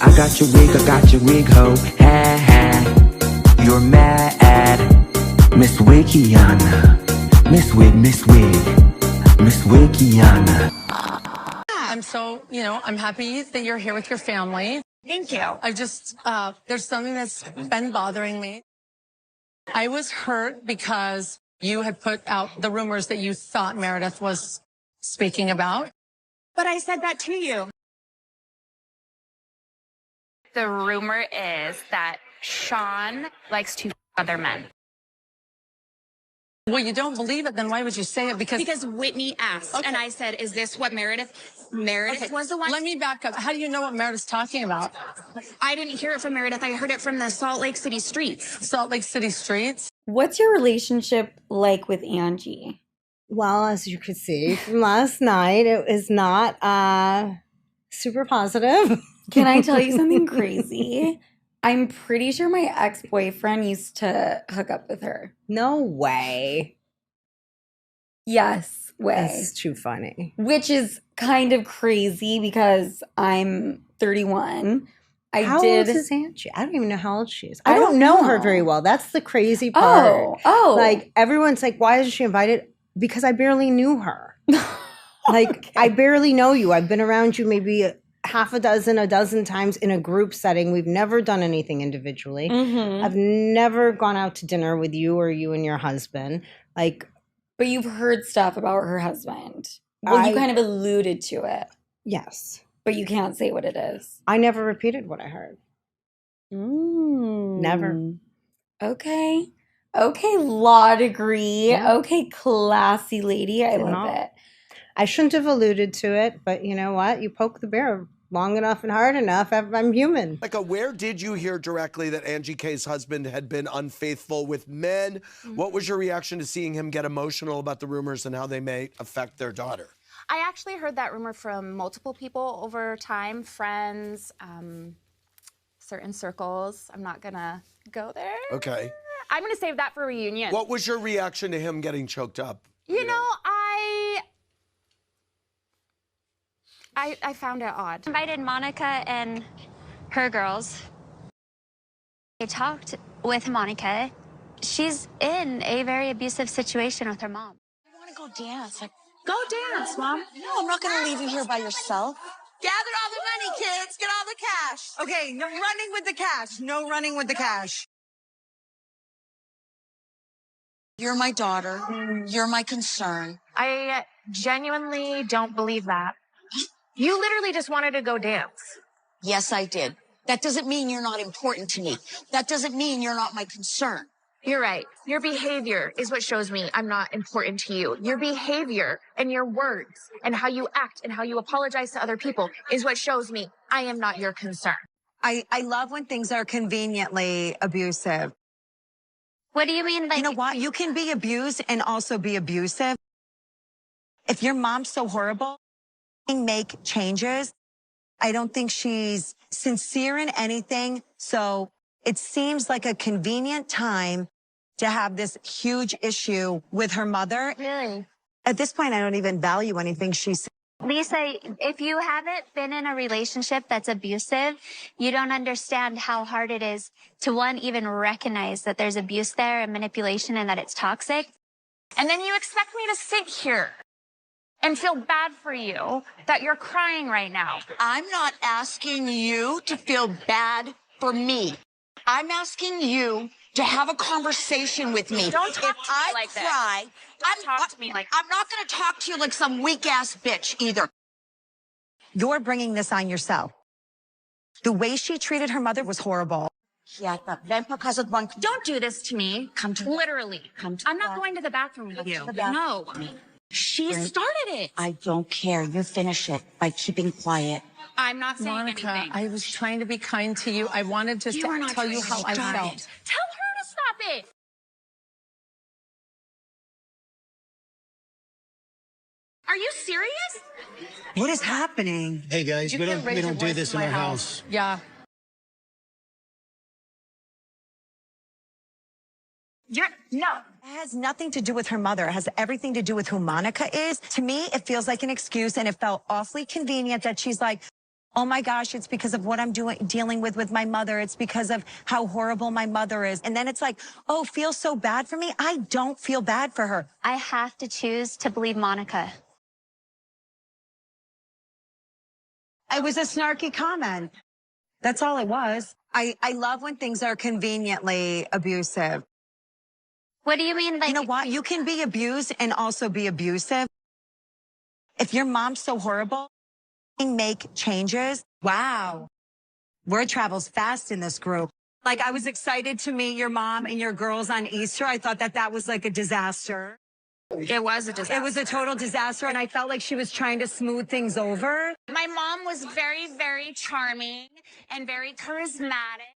I got your wig, ho. Ha ha. You're mad. Miss Wikiana. Miss Wikiana. I'm so, I'm happy that you're here with your family. Thank you. I just, there's something that's been bothering me. I was hurt because you had put out the rumors that you thought Meredith was speaking about. But I said that to you. The rumor is that Sean likes to f other men. Well, you don't believe it, then why would you say it? Because Whitney asked, Okay. and I said, is this what Meredith was the one? Let me back up. How do you know what Meredith's talking about? I didn't hear it from Meredith. I heard it from the Salt Lake City streets. Salt Lake City streets? What's your relationship like with Angie? Well, as you could see from last night, it was not super positive. Can I tell you something crazy? I'm pretty sure my ex-boyfriend used to hook up with her. No way. Yes, way. That's too funny. Which is kind of crazy because I'm 31. How old is Angie? I don't even know how old she is. I don't know her very well. That's the crazy part. Oh. Like, everyone's like, why is she invited? Because I barely knew her. Like, okay. I barely know you. I've been around you maybe half a dozen times in a group setting. We've never done anything individually. Mm-hmm. I've never gone out to dinner with you or you and your husband. Like, but you've heard stuff about her husband. Well, you kind of alluded to it. Yes. But you can't say what it is. I never repeated what I heard. Never. Okay. Okay, law degree. Yeah. Okay, classy lady. I love it. I shouldn't have alluded to it, but you know what? You poke the bear long enough and hard enough, I'm human. Like, where did you hear directly that Angie K's husband had been unfaithful with men? What was your reaction to seeing him get emotional about the rumors and how they may affect their daughter? I actually heard that rumor from multiple people over time, friends, certain circles. I'm not gonna go there. Okay. I'm gonna save that for reunion. What was your reaction to him getting choked up? You know, I found it odd. Invited Monica and her girls. I talked with Monica. She's in a very abusive situation with her mom. I want to go dance. Like, go dance, Mom. No, I'm not going to leave you here by yourself. Gather all the money, kids. Get all the cash. Okay, no running with the cash. No running with the cash. You're my daughter. You're my concern. I genuinely don't believe that. You literally just wanted to go dance. Yes, I did. That doesn't mean you're not important to me. That doesn't mean you're not my concern. You're right. Your behavior is what shows me I'm not important to you. Your behavior and your words and how you act and how you apologize to other people is what shows me I am not your concern. I love when things are conveniently abusive. What do you mean? Like, you know what? You can be abused and also be abusive. If your mom's so horrible, make changes. I don't think she's sincere in anything. So it seems like a convenient time to have this huge issue with her mother. Really? At this point, I don't even value anything she said. Lisa, if you haven't been in a relationship that's abusive, you don't understand how hard it is to, one, even recognize that there's abuse there and manipulation and that it's toxic. And then you expect me to sit here and feel bad for you that you're crying right now. I'm not asking you to feel bad for me. I'm asking you to have a conversation with me. Don't talk to me like that. Don't talk to me like that. I'm not going to talk to you like some weak-ass bitch either. You're bringing this on yourself. The way she treated her mother was horrible. Don't do this to me. Come to Literally. I'm not going to the bathroom with you. No. She started it. I don't care. You finish it by keeping quiet. I'm not saying Monica, anything. I was trying to be kind to you. I wanted to tell you how I felt. Tell her to stop it. Are you serious? What is happening? Hey guys, we don't do this in our house. Yeah. No. It has nothing to do with her mother. It has everything to do with who Monica is. To me, it feels like an excuse, and it felt awfully convenient that she's like, oh my gosh, it's because of what I'm dealing with my mother. It's because of how horrible my mother is. And then it's like, oh, feel so bad for me? I don't feel bad for her. I have to choose to believe Monica. It was a snarky comment. That's all it was. I love when things are conveniently abusive. What do you mean? Like, You know what? You can be abused and also be abusive. If your mom's so horrible, make changes. Wow. Word travels fast in this group. Like, I was excited to meet your mom and your girls on Easter. I thought that was like a disaster. It was a disaster. It was a total disaster, and I felt like she was trying to smooth things over. My mom was very, very charming and very charismatic.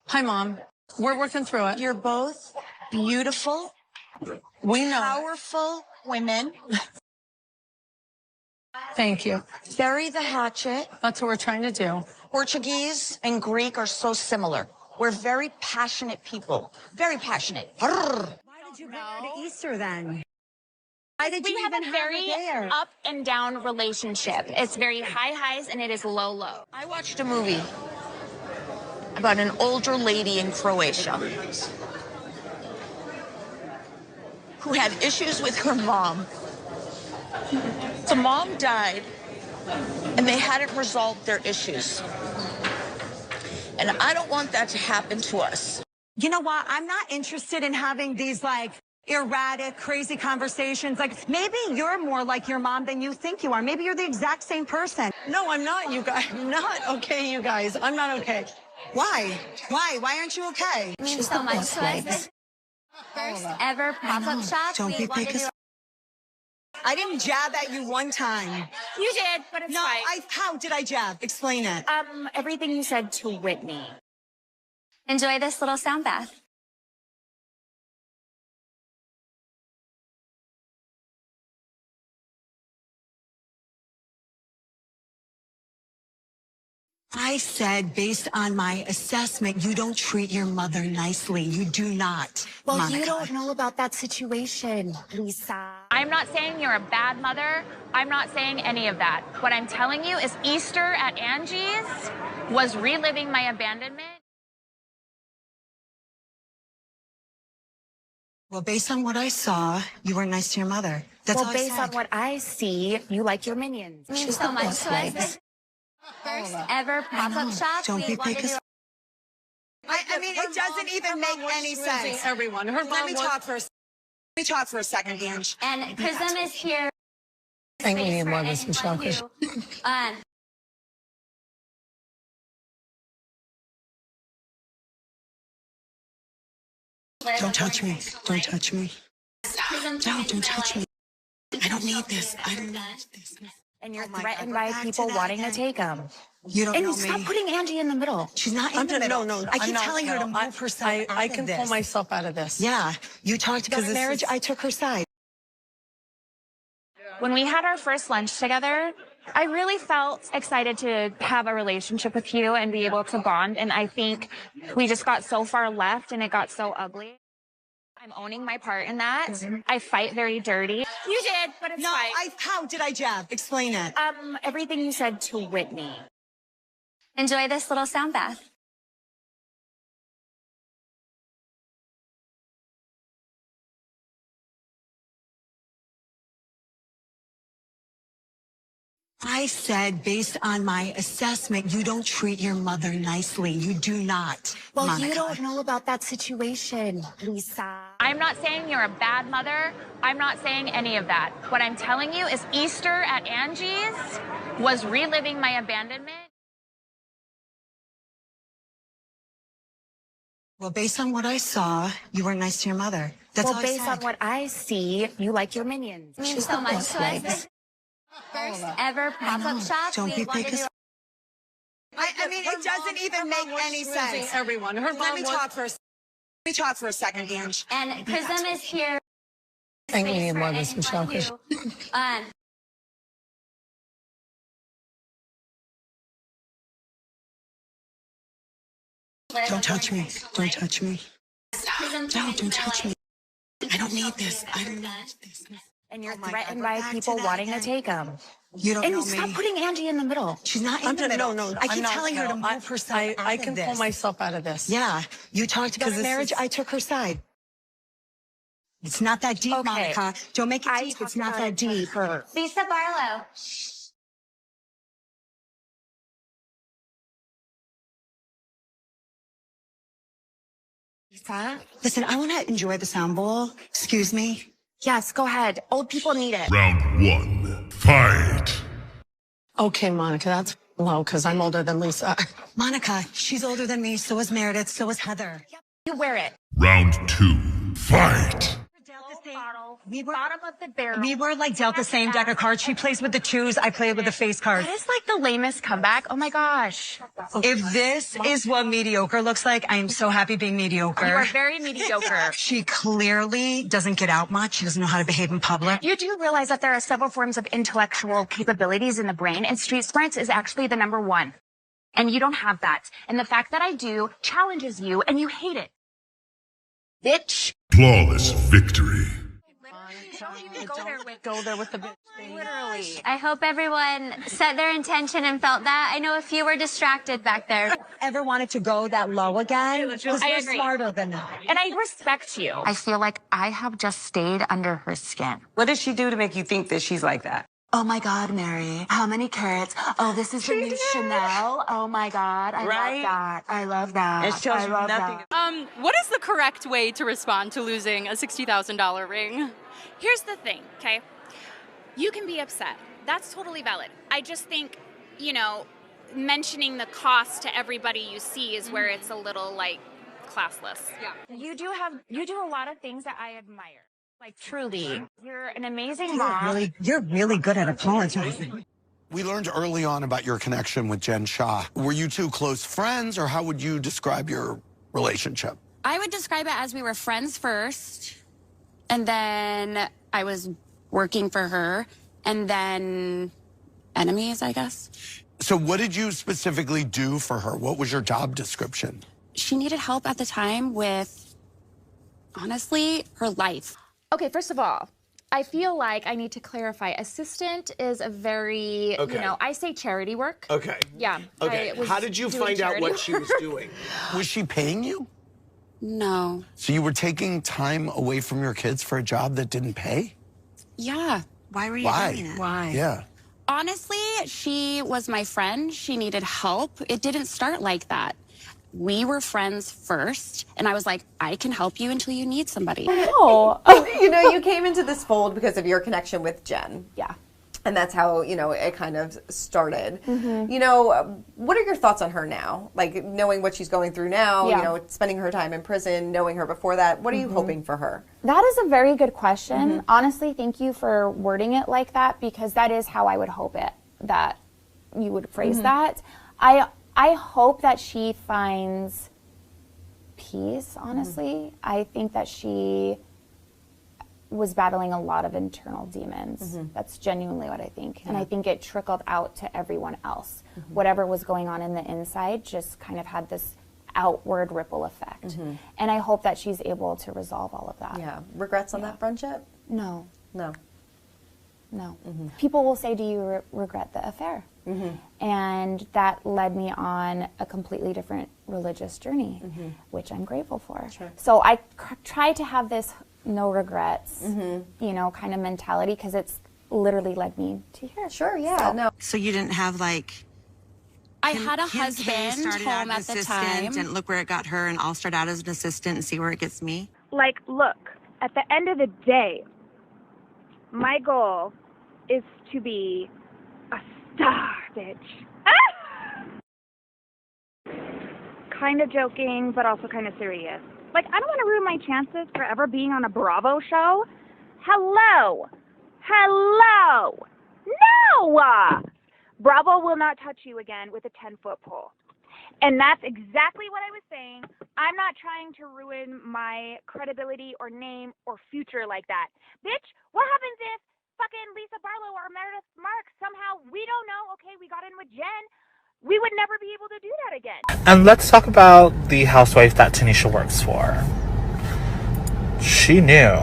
Hi, Mom. We're working through it. You're both beautiful, We know. powerful women. Thank you. Bury the hatchet. That's what we're trying to do. Portuguese and Greek are so similar. We're very passionate people. Very passionate. Brrr. Why did you bring her to Easter then? Why did We you have even a very have her there? up and down relationship. It's very high highs and it is low low. I watched a movie about an older lady in Croatia who had issues with her mom. The mom died, and they hadn't resolved their issues. And I don't want that to happen to us. You know what? I'm not interested in having these like erratic, crazy conversations. Like maybe you're more like your mom than you think you are. Maybe you're the exact same person. No, I'm not, you guys. I'm not okay, you guys. I'm not okay. Why? Why aren't you okay? It means so much to us. First ever pop-up shop. Don't we be want to big. do. I didn't jab at you one time. You did, but it's No, fine. how did I jab? Explain it. Everything you said to Whitney. Enjoy this little sound bath. I said, based on my assessment, you don't treat your mother nicely. You do not. Well, Monica. you don't know about that situation, Lisa. I'm not saying you're a bad mother. I'm not saying any of that. What I'm telling you is Easter at Angie's was reliving my abandonment. Well, based on what I saw, you were nice to your mother. That's all I based said. on what I see, you like your minions. It means so much to us. First ever pop-up shop. Don't we be want big to do. as... I mean, it doesn't even make any sense. Everyone. Her mom Let me was- talk for a second, Ange. And Prism is here. I think we Space need for more of this, Michelle. anyone who, Don't touch me. Don't touch me. Prism Don't touch me. I don't need this. I don't need this. And you're Oh my threatened God, by we're back people to that wanting to again. take them. You don't know And stop me. putting Angie in the middle. She's not in the middle. No, I keep I'm not, telling her to no. move herself out I of can this. pull myself out of this. Yeah, you talked about Because this marriage. is- I took her side. When we had our first lunch together, I really felt excited to have a relationship with you and be able to bond. And I think we just got so far left and it got so ugly. I'm owning my part in that. I fight very dirty. You did, but it's No, fine. how did I jab? Explain it. Everything you said to Whitney. enjoy this little sound bath. I said, based on my assessment, you don't treat your mother nicely. You do not. Well, Monica. you don't know about that situation, Lisa. I'm not saying you're a bad mother. I'm not saying any of that. What I'm telling you is Easter at Angie's was reliving my abandonment. Well, based on what I saw, you were nice to your mother. That's all Well, I based said. on what I see, you like your minions. It means so much to us. First ever pop-up shop. Don't we be want big to as... do. I mean, it doesn't even make any sense. Everyone. Her mom Let me was- talk for a second, Ange. And Prism is here. I think we Space need for more of this, Michelle. anyone who, Don't touch me. Don't touch me. Prism Don't touch me. I don't need this. I don't need this. And you're threatened by people wanting to take them. You don't know me. Stop putting Angie in the middle. She's not in the middle. No. I keep telling her to move herself out of I can pull myself out of this. Yeah. You talked about marriage. I took her side. It's not that deep, Monica. Don't make it deep. It's not that deep. Lisa Barlow. Lisa, listen, I want to enjoy the sound bowl. Excuse me. Yes, go ahead. Old people need it. Round 1, fight. Okay, Monica, that's low because I'm older than Lisa. Monica, she's older than me. So is Meredith. So is Heather. Yep, you wear it. Round 2, fight. Bottom of the barrel. We were like dealt the same deck of cards. She plays with the twos. I played with the face cards. That is like the lamest comeback. Oh my gosh. If this is what mediocre looks like, I am so happy being mediocre. You are very mediocre. She clearly doesn't get out much. She doesn't know how to behave in public. You do realize that there are several forms of intellectual capabilities in the brain, and street smarts is actually the number one. And you don't have that. And the fact that I do challenges you, and you hate it. Bitch. Flawless victory. Don't even go there with the bitch thing. Literally. I hope everyone set their intention and felt that. I know a few were distracted back there. Ever wanted to go that low again? Because I we're agree. smarter than that. And I respect you. I feel like I have just stayed under her skin. What does she do to make you think that she's like that? Oh my God, Mary. How many carats? Oh, this is the new Chanel. Oh my God. I love that. I love that. It shows you nothing. What is the correct way to respond to losing a $60,000 ring? Here's the thing, okay? You can be upset. That's totally valid. I just think, mentioning the cost to everybody you see is where it's a little, classless. Yeah. You do a lot of things that I admire. Like, truly. You're an amazing mom. You're really good at apologizing. We learned early on about your connection with Jen Shah. Were you two close friends, or how would you describe your relationship? I would describe it as we were friends first, and then I was working for her, and then enemies, I guess. So what did you specifically do for her? What was your job description? She needed help at the time with, honestly, her life. Okay, first of all, I feel like I need to clarify. Assistant is a very, I say charity work. Okay. Yeah. Okay. How did you find out what she was doing? Was she paying you? No. So you were taking time away from your kids for a job that didn't pay? Yeah. Why were you doing it? Why? Yeah. Honestly, she was my friend. She needed help. It didn't start like that. We were friends first, and I was like, I can help you until you need somebody. Oh, you came into this fold because of your connection with Jen. Yeah. And that's how, it kind of started. Mm-hmm. What are your thoughts on her now? Like, knowing what she's going through now, Yeah. spending her time in prison, knowing her before that, what are you hoping for her? That is a very good question. Honestly, thank you for wording it like that, because that is how I would hope it, that you would phrase that. I hope that she finds peace, honestly. I think that she was battling a lot of internal demons. That's genuinely what I think. And I think it trickled out to everyone else. Whatever was going on in the inside just kind of had this outward ripple effect. And I hope that she's able to resolve all of that. Yeah. Regrets on that friendship? No. No. No. People will say, do you regret the affair? And that led me on a completely different religious journey, which I'm grateful for. So I try to have this no regrets, kind of mentality, because it's literally led me to here. Sure, yeah. No. So you didn't have I had a husband home at the time. And look where it got her, and I'll start out as an assistant and see where it gets me. Look, at the end of the day, my goal is to be a star, bitch. Kind of joking, but also kind of serious. I don't want to ruin my chances for ever being on a Bravo show. Hello! No! Bravo will not touch you again with a 10-foot pole. And that's exactly what I was saying. I'm not trying to ruin my credibility or name or future like that. Bitch, what happens if fucking Lisa Barlow or Meredith Marks somehow, we don't know, okay, we got in with Jen, we would never be able to do that again. And let's talk about the housewife that Tanisha works for. She knew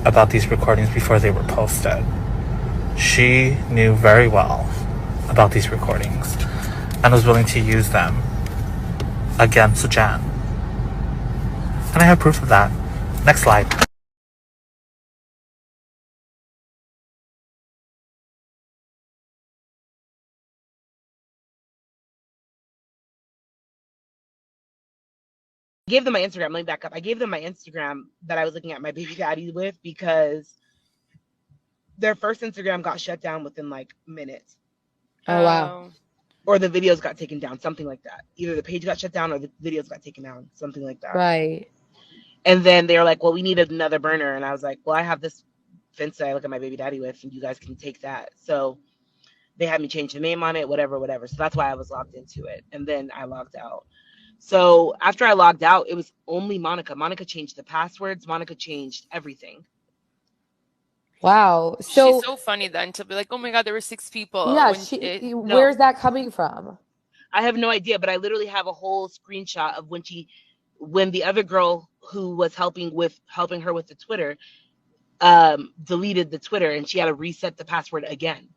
about these recordings before they were posted. She knew very well about these recordings and was willing to use them against Jen. And I have proof of that. Next slide. Gave them my Instagram. Let me back up. I gave them my Instagram that I was looking at my baby daddy with because their first Instagram got shut down within like minutes. Oh, wow. Or the videos got taken down, something like that. Either the page got shut down or the videos got taken down, something like that. Right. And then they were like, well, we need another burner. And I was like, well, I have this fence that I look at my baby daddy with, and you guys can take that. So they had me change the name on it, whatever. So that's why I was logged into it. And then I logged out. So after I logged out, it was only Monica. Monica changed the passwords. Monica changed everything. Wow. So she's so funny then to be like, oh my God, there were 6 people. yeah, where's that coming from? I have no idea, but I literally have a whole screenshot of when the other girl who was helping her with the Twitter, deleted the Twitter, and she had to reset the password again.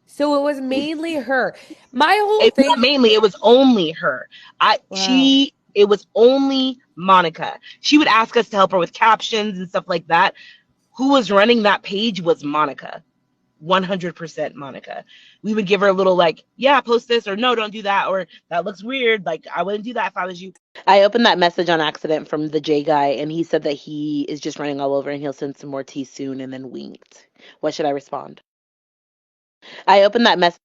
So it was mainly her. My whole thing. Not mainly, it was only her. It was only Monica. She would ask us to help her with captions and stuff like that. Who was running that page was Monica. 100% Monica. We would give her a little like, yeah, post this, or no, don't do that, or that looks weird. Like, I wouldn't do that if I was you. I opened that message on accident from the J guy, and he said that he is just running all over and he'll send some more tea soon, and then winked. What should I respond? I opened that message.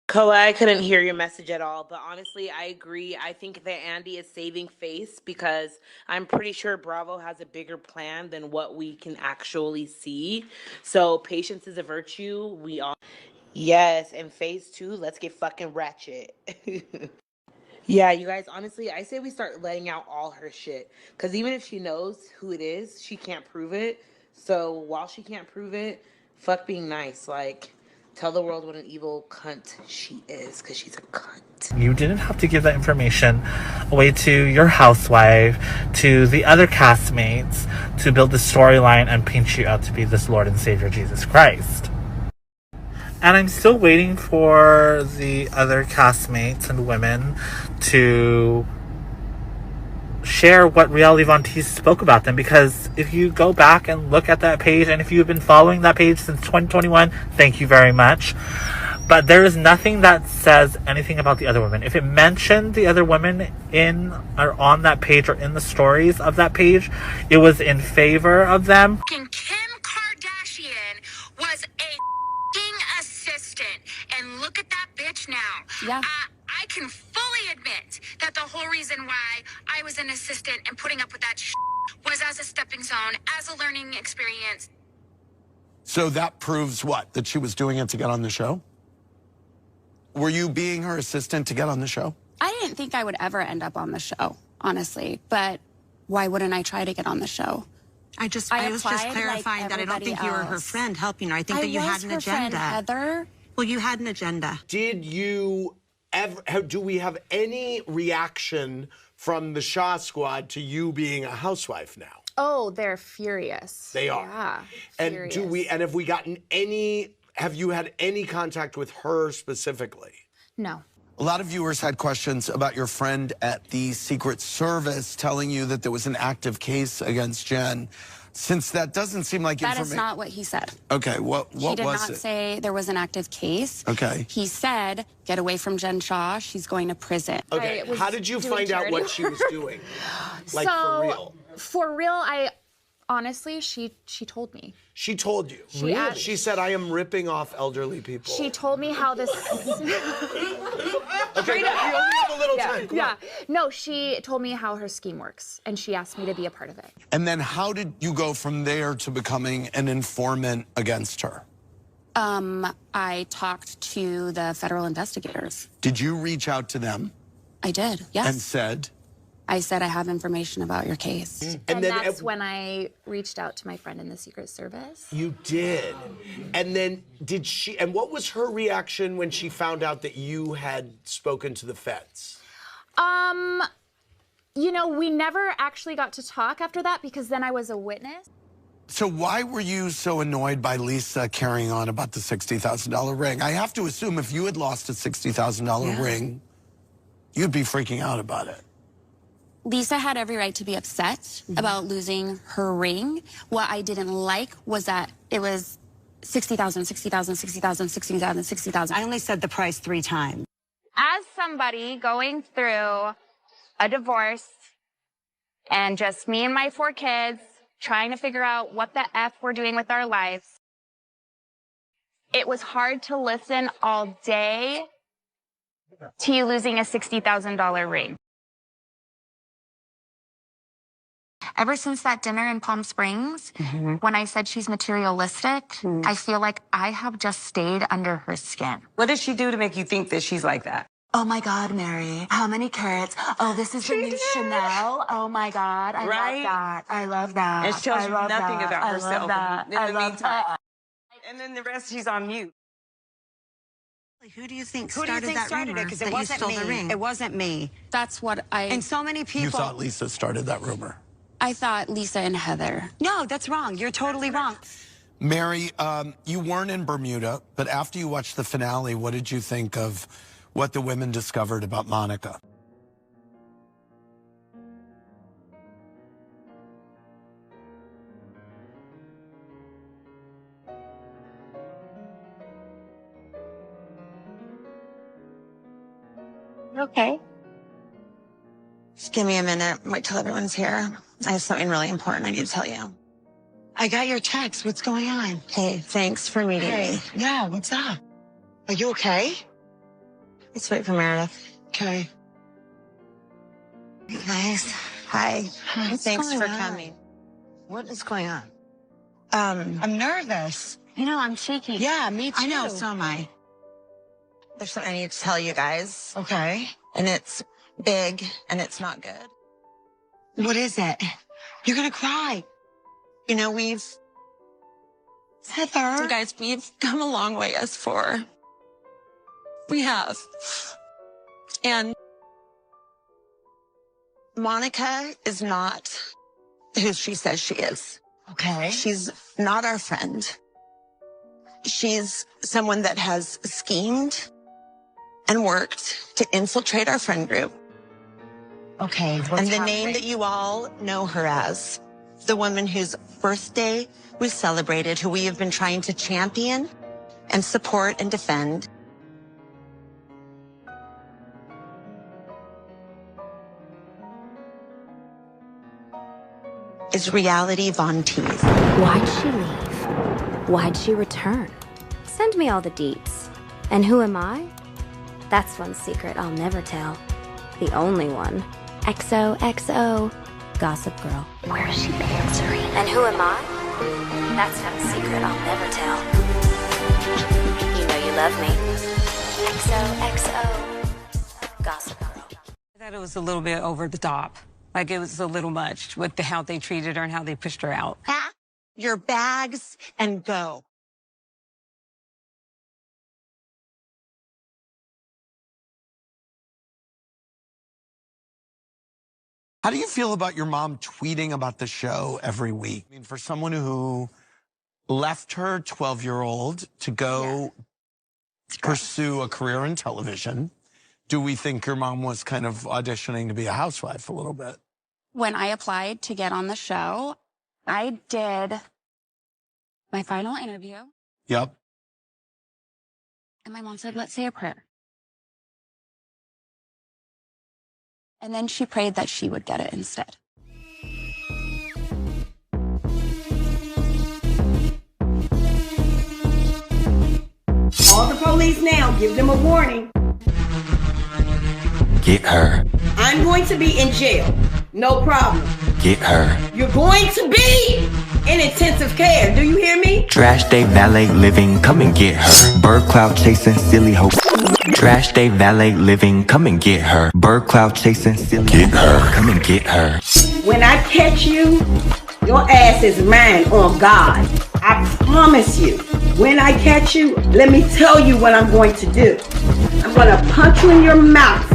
Koa, I couldn't hear your message at all, but honestly, I agree. I think that Andy is saving face because I'm pretty sure Bravo has a bigger plan than what we can actually see. So patience is a virtue. We all, yes, and phase 2, let's get fucking ratchet. Yeah, you guys, honestly, I say we start letting out all her shit. Because even if she knows who it is, she can't prove it. So while she can't prove it, fuck being nice. Like, tell the world what an evil cunt she is, because she's a cunt. You didn't have to give that information away to your housewife, to the other castmates, to build the storyline and paint you out to be this Lord and Savior Jesus Christ. And I'm still waiting for the other castmates and women to share what Reality Von Teese spoke about them, because if you go back and look at that page, and if you've been following that page since 2021, thank you very much. But there is nothing that says anything about the other women. If it mentioned the other women in or on that page or in the stories of that page, it was in favor of them. Kim Kardashian was a assistant, and look at that bitch now. Yeah. I can fully admit that the whole reason why I was an assistant and putting up with that was as a stepping stone, as a learning experience. So that proves what? That she was doing it to get on the show? Were you being her assistant to get on the show? I didn't think I would ever end up on the show, honestly. But why wouldn't I try to get on the show? I was just clarifying that I don't think you were her friend helping her. I think that you had an agenda. Heather. Well, you had an agenda. Did you ever, do we have any reaction from the Shah squad to you being a housewife now? Oh, they're furious. They are. Yeah. And have you had any contact with her specifically? No. A lot of viewers had questions about your friend at the Secret Service telling you that there was an active case against Jen. Since that doesn't seem like That is not what he said. Okay, what He did was not it? say there was an active case. Okay. He said, get away from Jen Shah. She's going to prison. Okay, how did you find out what she was doing? Like, for real? For real, honestly, she told me. She told you? She said, I am ripping off elderly people. She told me how this... Okay, you only have a little time. Come on. No, she told me how her scheme works, and she asked me to be a part of it. And then how did you go from there to becoming an informant against her? I talked to the federal investigators. Did you reach out to them? I did, yes. And said? I said I have information about your case. And that's when I reached out to my friend in the Secret Service. You did. And then and what was her reaction when she found out that you had spoken to the feds? You know, we never actually got to talk after that because then I was a witness. So why were you so annoyed by Lisa carrying on about the $60,000 ring? I have to assume if you had lost a $60,000 ring, you'd be freaking out about it. Lisa had every right to be upset about losing her ring. What I didn't like was that it was $60,000, $60,000, $60,000, $60,000, $60,000. I only said the price 3 times. As somebody going through a divorce and just me and my 4 kids trying to figure out what the F we're doing with our lives, it was hard to listen all day to you losing a $60,000 ring. Ever since that dinner in Palm Springs, when I said she's materialistic, I feel like I have just stayed under her skin. What does she do to make you think that she's like that? Oh my God, Mary, how many carats? Oh, this is the new Chanel. Oh my God, I love that. I love that. And she tells you nothing about I herself love that. in the I love meantime. that. And then the rest, she's on mute. Who do you think Who do you started think that started rumor it? Because it that you wasn't stole me. the ring? It wasn't me. That's what And so many people. You thought Lisa started that rumor? I thought Lisa and Heather. No, that's wrong. You're totally wrong. Mary, you weren't in Bermuda, but after you watched the finale, what did you think of what the women discovered about Monica? Okay. Just give me a minute. Wait till everyone's here. I have something really important I need to tell you. I got your text. What's going on? Hey, thanks for meeting me. Yeah, what's up? Are you okay? Let's wait for Meredith. Okay. Hey, guys. Hi. What's Thanks going for on? coming. What is going on? I'm nervous. You know, I'm shaky. Yeah, me too. I know, so am I. There's something I need to tell you guys. Okay. And it's big, and it's not good. What is it? You're gonna cry. You know, Heather. you guys, we've come a long way as 4. We have. And Monica is not who she says she is. Okay. She's not our friend. She's someone that has schemed and worked to infiltrate our friend group. Okay. And the name that you all know her as, the woman whose birthday we celebrated, who we have been trying to champion and support and defend. Is Reality Von Teese. Why'd she leave? Why'd she return? Send me all the deets. And who am I? That's one secret I'll never tell. The only one. XOXO. Gossip Girl. Where's she answering? And who am I? That's one secret I'll never tell. You know you love me. XOXO. Gossip Girl. I thought it was a little bit over the top. Like it was a little much with how they treated her and how they pushed her out. Pack your bags and go. How do you feel about your mom tweeting about the show every week? I mean, for someone who left her 12-year-old to go pursue a career in television, do we think your mom was kind of auditioning to be a housewife a little bit? When I applied to get on the show, I did my final interview. Yep. And my mom said, let's say a prayer. And then she prayed that she would get it instead. Call the police now. Give them a warning. Get her. I'm going to be in jail. No problem. Get her. You're going to be in intensive care. Do you hear me? Trash day valet living, come and get her. Bird cloud chasing silly hope. Trash day valet living, come and get her. Bird cloud chasing silly get her. Come and get her. When I catch you, your ass is mine on God. I promise you. When I catch you, let me tell you what I'm going to do. I'm going to punch you in your mouth,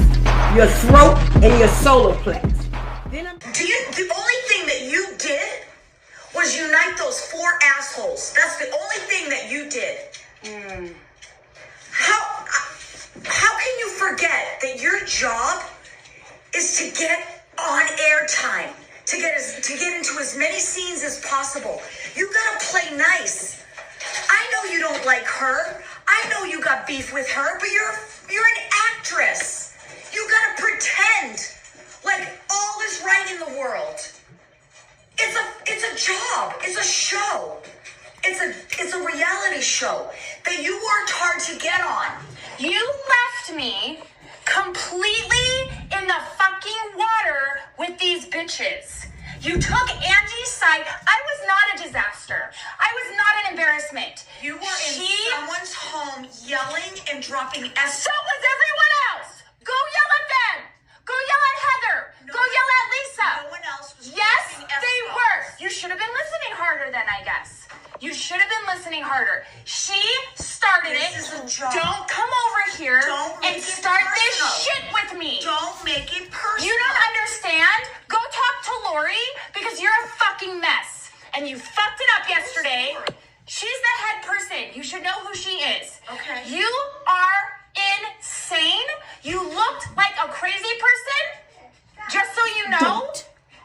your throat, and your solar plex. The only thing that you did was unite those 4 assholes. That's the only thing that you did. How can you forget that your job is to get on air time, to get into as many scenes as possible? You gotta play nice. I know you don't like her. I know you got beef with her, but you're an actress. You gotta pretend like all is right in the world. It's a job. It's a show. It's a reality show that you worked hard to get on. You left me completely in the fucking water with these bitches. You took Angie's side. I was not a disaster. I was not an embarrassment. You were in someone's home yelling and dropping S. So was everyone else. Go yell at them. Go yell at Heather. Go yell at Lisa. No one else was Yes, dropping they S-bombs. were. You should have been listening harder then, I guess. You should have been listening harder. She started it. This is a job. Don't come over here and start this shit with me. Don't make it personal. You don't understand? Go talk to Lori because you're a fucking mess. And you fucked it up yesterday. She's the head person. You should know who she is. Okay. You are insane. You looked like a crazy person. Just so you know.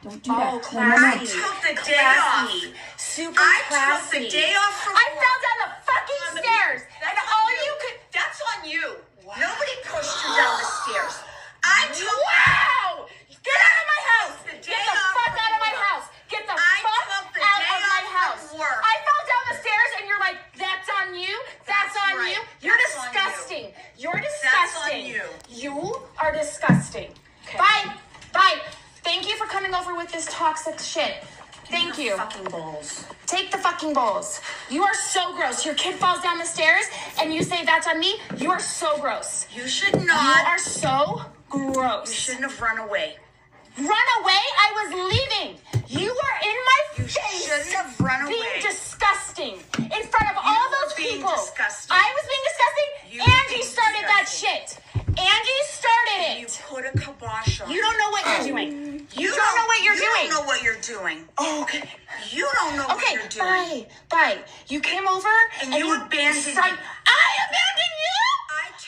Don't do that. I took the day off. Super I classy. took the day off from I work. fell down the fucking stairs. And all you could. That's on you. Nobody pushed you down the stairs. I took. Wow! Get out of my house! The Get day the off fuck from out of my work. house! Get the I fuck took the out day of my off house! from work. I fell down the stairs and you're like, that's on you? That's on right. you? You're That's on you. disgusting. You're That's disgusting. on you. You are disgusting. Bye. Bye. Thank you for coming over with this toxic shit. Thank you. Fucking balls. Take the fucking balls. You are so gross. Your kid falls down the stairs and you say that's on me? You are so gross. You should not. You are so gross. You shouldn't have run away. Run away? I was leaving. You were in my face. You shouldn't have run away. Being disgusting in front of all those being people. disgusting. I was being disgusting. You Angie being started that shit. Angie started it. You put a kibosh on. You don't know what you're doing. You don't know what you're doing. You don't know what you're doing. Okay. You don't know what you're doing. Bye. You came over And you abandoned me. I abandoned you?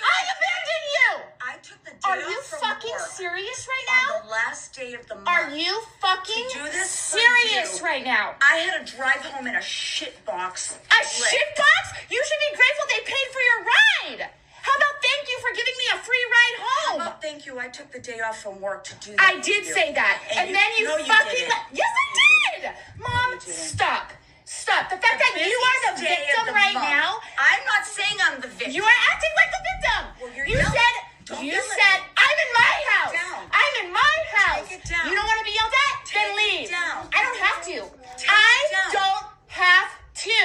I abandoned you. I took the day Are off you from fucking work serious right on now? the last day of the month. Are you fucking To do this for serious you. right now? I had to drive home in a shit box. A shit box? You should be grateful they paid for your ride. How about thank you for giving me a free ride home? Well, thank you. I took the day off from work to do that. I did say that. And then you no, fucking... didn't. Yes, I did. Mom, stop. Stop. The fact that you are the Busiest day of victim the right month. now... I'm not saying I'm the victim. You are acting like the victim. Well, you're You yelling. said... Don't You yell at said, me. I'm in my house. down. I'm in my house. Take it down. You don't want to be yelled at? Then Take it leave. down. I don't have to. Take I it down. don't have to.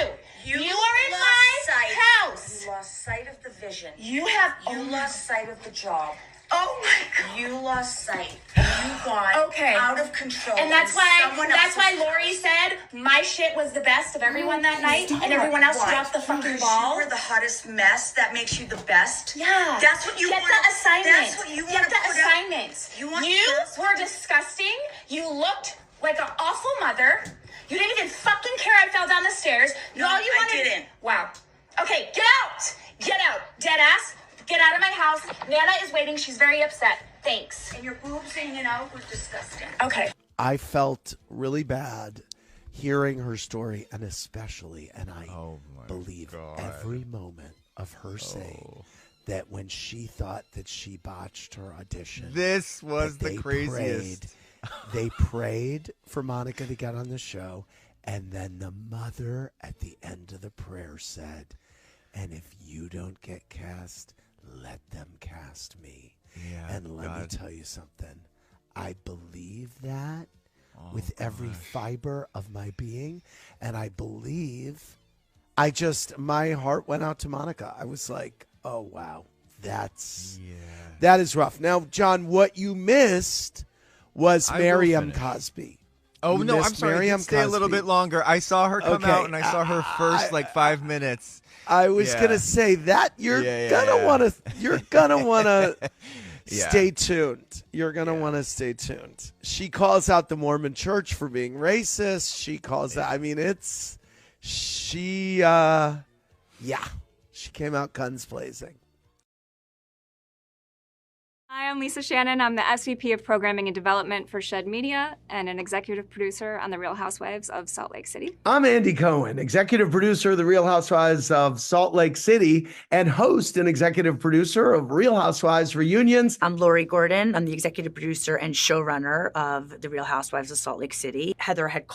You are in lost my sight. house. You lost sight of the vision. You have... You lost sight of the job. Oh my God. You lost sight. You got out of control. And that's why Lori said my shit was the best of everyone that night, and everyone else dropped the fucking ball. You were the hottest mess. That makes you the best. Yeah. That's what you get want. the assignment. That's what you want. Get the assignment. You want were disgusting. You looked like an awful mother. You didn't even fucking care I fell down the stairs. No, All you I wanted. didn't. Wow. Okay, get out. Get out. Dead ass. Get out of my house. Nana is waiting. She's very upset. Thanks. And your boobs hanging out was disgusting. Okay. I felt really bad hearing her story, and especially, and I believe every moment of her saying that when she thought that she botched her audition. This was the craziest. They prayed for Monica to get on the show, and then the mother at the end of the prayer said, and if you don't get cast, let them cast me. Yeah, and let me tell you something. I believe that with every fiber of my being. And I believe, my heart went out to Monica. I was like, oh, wow, that is rough. Now, John, what you missed was Miriam Cosby. Oh, no, I'm sorry. Stay a little bit longer. I saw her come out, and I saw her first 5 minutes. I was gonna say that you're gonna wanna stay tuned. You're gonna wanna stay tuned. She calls out the Mormon Church for being racist. She calls out. I mean, she came out guns blazing. Hi, I'm Lisa Shannon. I'm the SVP of Programming and Development for Shed Media and an executive producer on The Real Housewives of Salt Lake City. I'm Andy Cohen, executive producer of The Real Housewives of Salt Lake City and host and executive producer of Real Housewives Reunions. I'm Lori Gordon. I'm the executive producer and showrunner of The Real Housewives of Salt Lake City. Heather had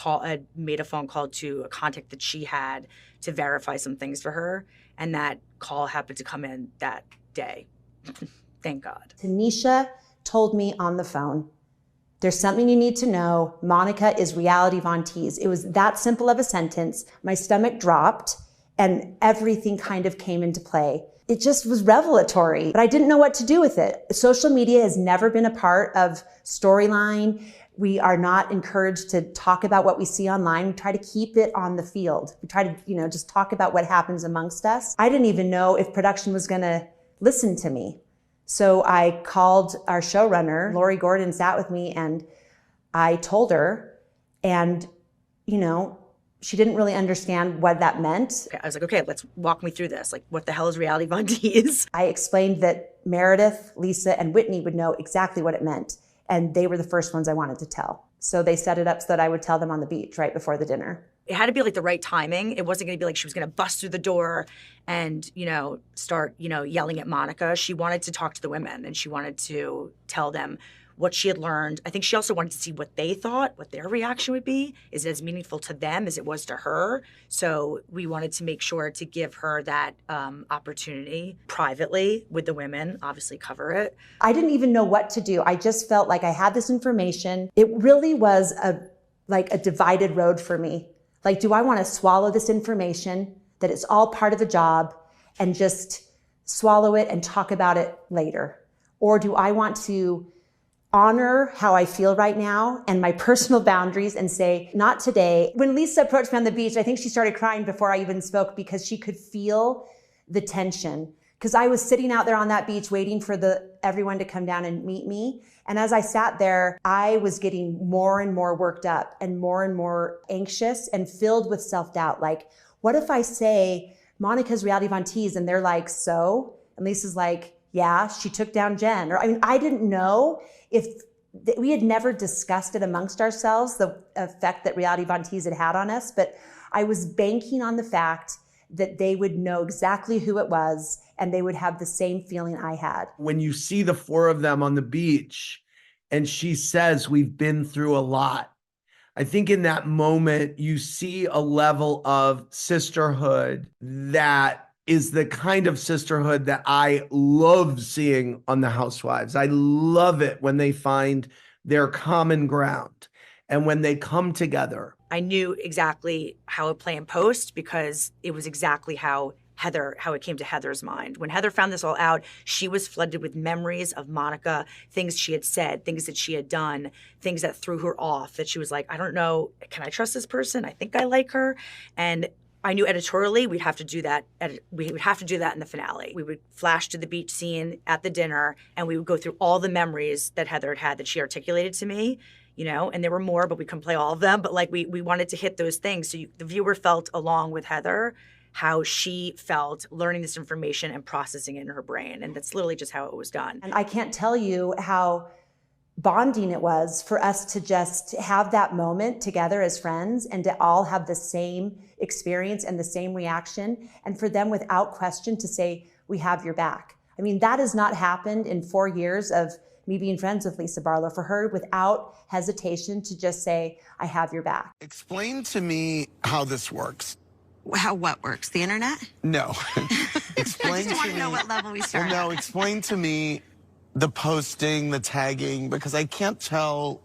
made a phone call to a contact that she had to verify some things for her, and that call happened to come in that day. Thank God. Tanisha told me on the phone, there's something you need to know. Monica is reality Von Teese. It was that simple of a sentence. My stomach dropped and everything kind of came into play. It just was revelatory, but I didn't know what to do with it. Social media has never been a part of storyline. We are not encouraged to talk about what we see online. We try to keep it on the field. We try to, just talk about what happens amongst us. I didn't even know if production was going to listen to me. So I called our showrunner, Lori Gordon, sat with me, and I told her, and, she didn't really understand what that meant. I was like, okay, let's walk me through this. Like, what the hell is reality Von Teese? I explained that Meredith, Lisa, and Whitney would know exactly what it meant, and they were the first ones I wanted to tell. So they set it up so that I would tell them on the beach right before the dinner. It had to be like the right timing. It wasn't going to be like she was going to bust through the door and, start, yelling at Monica. She wanted to talk to the women, and she wanted to tell them what she had learned. I think she also wanted to see what they thought, what their reaction would be. Is it as meaningful to them as it was to her? So we wanted to make sure to give her that opportunity privately with the women, obviously cover it. I didn't even know what to do. I just felt like I had this information. It really was a divided road for me. Like, do I want to swallow this information, that it's all part of the job, and just swallow it and talk about it later? Or do I want to honor how I feel right now and my personal boundaries and say, not today? When Lisa approached me on the beach, I think she started crying before I even spoke because she could feel the tension. Because I was sitting out there on that beach waiting for everyone to come down and meet me. And as I sat there, I was getting more and more worked up and more anxious and filled with self-doubt. Like, what if I say Monica's reality Von Teese? And they're like, so? And Lisa's like, yeah, she took down Jen. Or I didn't know if we had never discussed it amongst ourselves, the effect that reality Von Teese had on us. But I was banking on the fact that they would know exactly who it was and they would have the same feeling I had. When you see the four of them on the beach and she says, we've been through a lot, I think in that moment you see a level of sisterhood that is the kind of sisterhood that I love seeing on the Housewives. I love it when they find their common ground and when they come together. I knew exactly how it would play in post because it was exactly how Heather, how it came to Heather's mind. When Heather found this all out, she was flooded with memories of Monica, things she had said, things that she had done, things that threw her off, that she was like, I don't know, can I trust this person? I think I like her. And I knew editorially we'd have to do that. We would have to do that in the finale. We would flash to the beach scene at the dinner, and we would go through all the memories that Heather had that she articulated to me, you know, and there were more, but we couldn't play all of them. But like we wanted to hit those things. So the viewer felt along with Heather how she felt learning this information and processing it in her brain. And that's literally just how it was done. And I can't tell you how bonding it was for us to just have that moment together as friends and to all have the same experience and the same reaction, and for them without question to say, we have your back. I mean, that has not happened in 4 years of me being friends with Lisa Barlow, for her without hesitation to just say, I have your back. Explain to me how this works. How what works? The internet? No. Explain I just want to know what level we start. No, explain to me the posting, the tagging, because I can't tell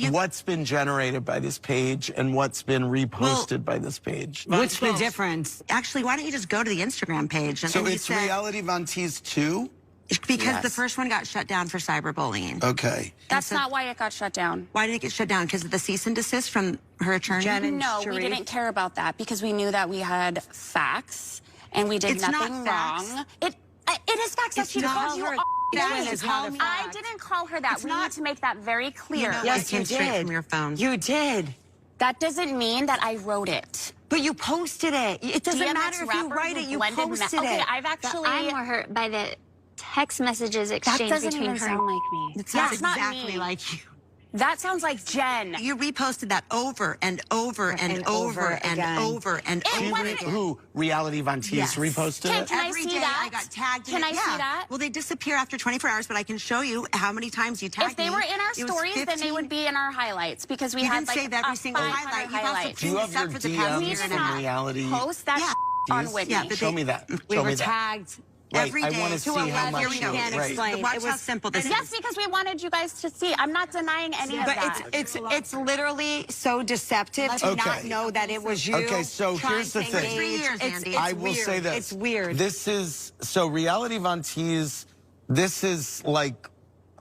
what's been generated by this page and what's been reposted by this page. What's the difference? Actually, why don't you just go to the Instagram page? So it's Reality Von Tease 2? Because the first one got shut down for cyberbullying. Okay. That's not why it got shut down. Why did it get shut down? Because of the cease and desist from her attorney? No, we didn't care about that because we knew that we had facts and we did nothing wrong. It is facts that she called you. I didn't call her that. We need to make that very clear. Yes, you did. From your phone. You did. That doesn't mean that I wrote it. But you posted it. It doesn't matter if you write it. You posted it. Okay, I've actually. I'm more hurt by the text messages exchanged that doesn't between even her. sound like me. It sounds exactly me. Like you. That sounds like Jen. You reposted that over and over and over and over and over. Who? Reality Von Tease reposted it? Can I see that? I got tagged in Can it. I see that? Well, they disappear after 24 hours, but I can show you how many times you tagged me. If they were in our stories, then they would be in our highlights because we you had didn't save every single highlight. highlights. Do you have your DMs from Reality? Post that on Whitney. Yeah, Show me that. We were tagged. Every day. I want to see how much you can't explain. Watch how simple this is. Yes, because we wanted you guys to see. I'm not denying any of that. But it's literally so deceptive to not know that it was you. Okay, so here's the thing. 3 years, Andy. I will say this. It's weird. This is, so Reality Von Tease, this is like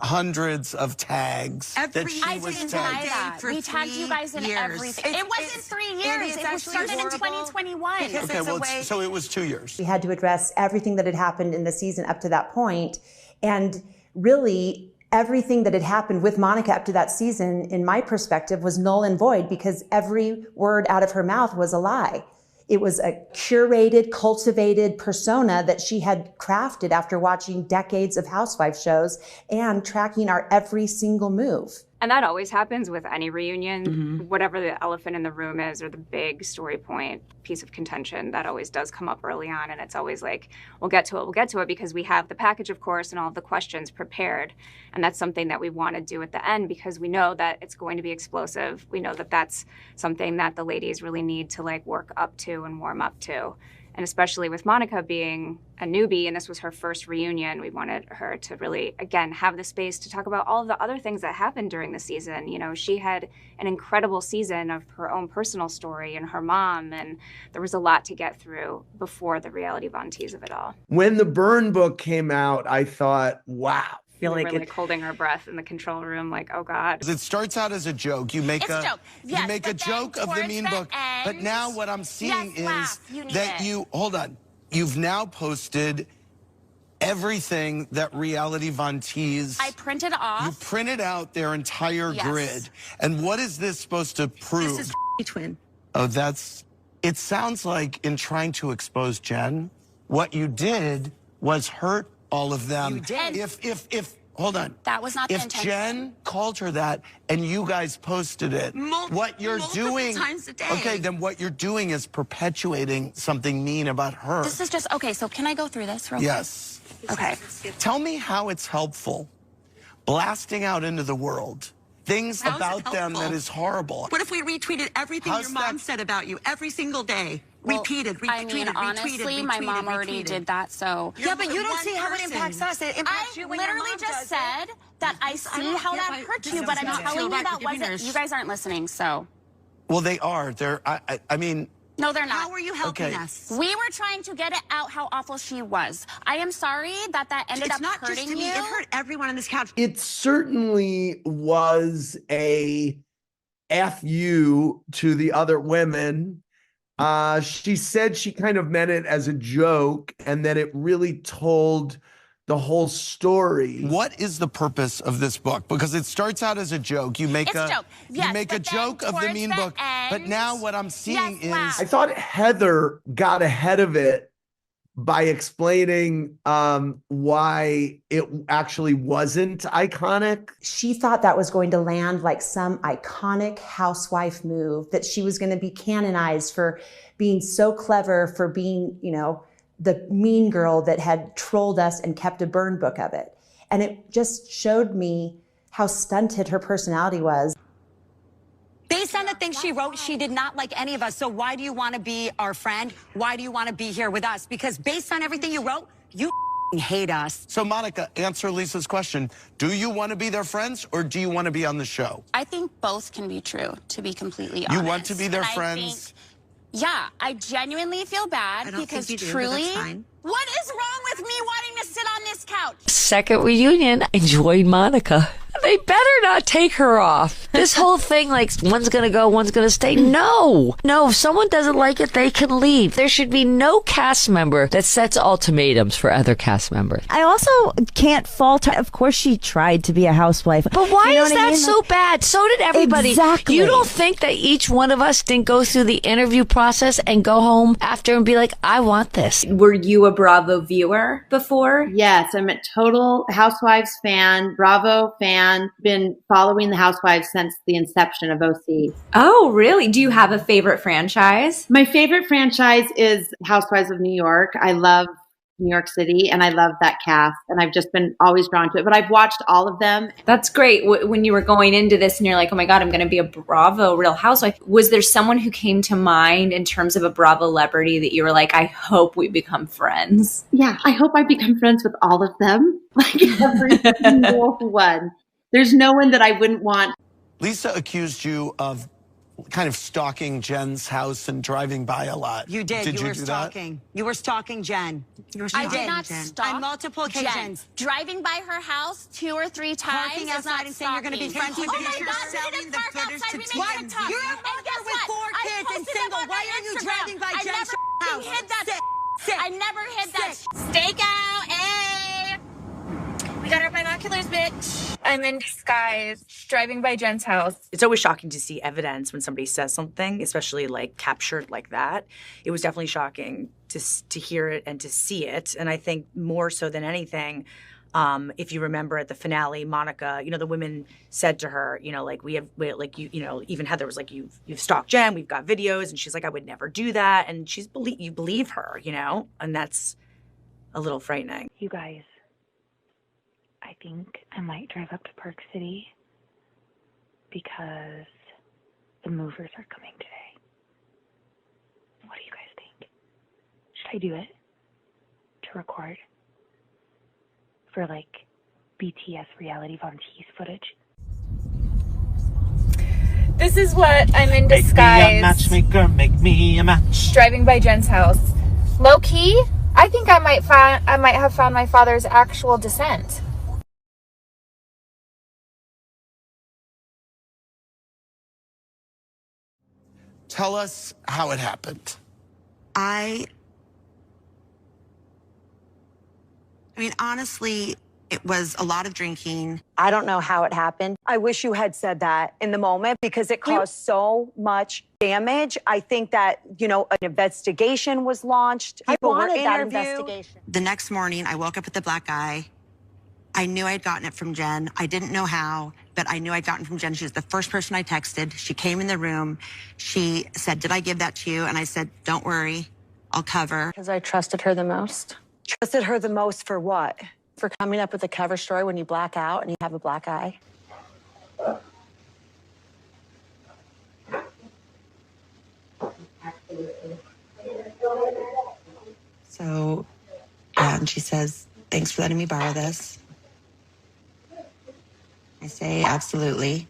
hundreds of tags that she was tagged. We tagged you guys in everything. It wasn't 3 years. It was started in 2021. Okay, well, so it was 2 years. We had to address everything that had happened in the season up to that point, and really everything that had happened with Monica up to that season, in my perspective, was null and void because every word out of her mouth was a lie. It was a curated, cultivated persona that she had crafted after watching decades of housewife shows and tracking our every single move. And that always happens with any reunion, whatever the elephant in the room is or the big story point, piece of contention, that always does come up early on. And it's always like, we'll get to it because we have the package, of course, and all of the questions prepared. And that's something that we want to do at the end because we know that it's going to be explosive. We know that that's something that the ladies really need to like work up to and warm up to. And especially with Monica being a newbie, and this was her first reunion, we wanted her to really, again, have the space to talk about all of the other things that happened during the season. You know, she had an incredible season of her own personal story and her mom, and there was a lot to get through before the Reality Von Tease of it all. When the burn book came out, I thought, wow. We were like holding our breath in the control room, like, oh God. It starts out as a joke. You make a joke. Yes, you make a joke of the mean book. But now what I'm seeing is that hold on. You've now posted everything that Reality Von Tease. I printed off. You printed out their entire grid. And what is this supposed to prove? This is twin. Oh, it sounds like in trying to expose Jen, what you did was hurt all of them. You did. If hold on. That was not the If intention. Jen called her that and you guys posted it, what you're doing, times a day. okay, then what you're doing is perpetuating something mean about her. This is just, okay, so can I go through this real quick? Yes. Okay. Tell me how it's helpful blasting out into the world things about them that is horrible. What if we retweeted everything your mom said about you every single day? Repeated. I mean, honestly, my mom already did that, so. Yeah, but you don't see how it impacts us. It impacts you when your mom literally just does said that I see how that hurt you, but I'm telling you that wasn't, you guys aren't listening, so. Well, they are. I mean, No, they're not. How are you helping us? We were trying to get it out how awful she was. I am sorry that ended up hurting just to me. you. It hurt everyone on this couch. It certainly was a FU to the other women. She said she kind of meant it as a joke and that it really told the whole story. What is the purpose of this book? Because it starts out as a joke. You make It's a joke. Yes, you make a joke of the mean book. But now what I'm seeing is I thought Heather got ahead of it by explaining why it actually wasn't iconic. She thought that was going to land like some iconic housewife move, that she was going to be canonized for being so clever, for being, you know, the mean girl that had trolled us and kept a burn book of it. And it just showed me how stunted her personality was. Based on the things she wrote, she did not like any of us. So why do you want to be our friend? Why do you want to be here with us? Because based on everything you wrote, you hate us. So Monica, answer Lisa's question. Do you want to be their friends or do you want to be on the show? I think both can be true, to be completely honest. You want to be their And I friends? think, yeah, I genuinely feel bad because think you do, but truly, that's fine. what is wrong with me wanting to sit on this couch? Second reunion, I joined Monica. They better not take her off. This whole thing, like, one's gonna go, one's gonna stay. No, if someone doesn't like it, they can leave. There should be no cast member that sets ultimatums for other cast members. I also can't fault her. Of course, she tried to be a housewife. But why You know is what I that mean? so bad? So did everybody. Exactly. You don't think that each one of us didn't go through the interview process and go home after and be like, I want this? Were you a Bravo viewer before? Yes, I'm a total Housewives fan, Bravo fan, been following the Housewives since the inception of OC. Oh, really? Do you have a favorite franchise? My favorite franchise is Housewives of New York. I love New York City and I love that cast and I've just been always drawn to it, but I've watched all of them. That's great. When you were going into this and you're like, oh my God, I'm going to be a Bravo Real Housewife. Was there someone who came to mind in terms of a Bravo celebrity that you were like, I hope we become friends? Yeah, I hope I become friends with all of them. Like every single one. There's no one that I wouldn't want. Lisa accused you of kind of stalking Jen's house and driving by a lot. You did. You were do stalking. You were stalking Jen. You were I stalking did not Jen. stalk On multiple occasions. Jen. Driving by her house 2 or 3 times Parking is outside not and saying you're going to be friends with Oh my me. God, we didn't park outside. We made TikTok. You're a And mother guess with what? 4 I kids and posted them single. on Why my are you Instagram. driving by I Jen's never house? hid that. Sick. I never hid that. Stakeout, hey! We got our binoculars, bitch. I'm in disguise, driving by Jen's house. It's always shocking to see evidence when somebody says something, especially like captured like that. It was definitely shocking to hear it and to see it. And I think more so than anything, if you remember at the finale, Monica, you know, the women said to her, you know, like you know, even Heather was like, you've stalked Jen, we've got videos, and she's like, I would never do that, and you believe her, you know, and that's a little frightening. You guys, I think I might drive up to Park City because the movers are coming today. What do you guys think? Should I do it to record for like BTS reality Von Teese footage? This is what I'm in Make disguise. me a matchmaker, make me a match. Driving by Jen's house. Low key, I think I might have found my father's actual descent. Tell us how it happened. I mean, honestly, it was a lot of drinking. I don't know how it happened. I wish you had said that in the moment because it caused so much damage. I think that, you know, an investigation was launched. People were interviewed. The next morning, I woke up with the black eye. I knew I'd gotten it from Jen. I didn't know how, but I knew I'd gotten it from Jen. She was the first person I texted. She came in the room. She said, did I give that to you? And I said, don't worry, I'll cover. Because I trusted her the most. Trusted her the most for what? For coming up with a cover story when you black out and you have a black eye? So, yeah, and she says, thanks for letting me borrow this. I say, absolutely.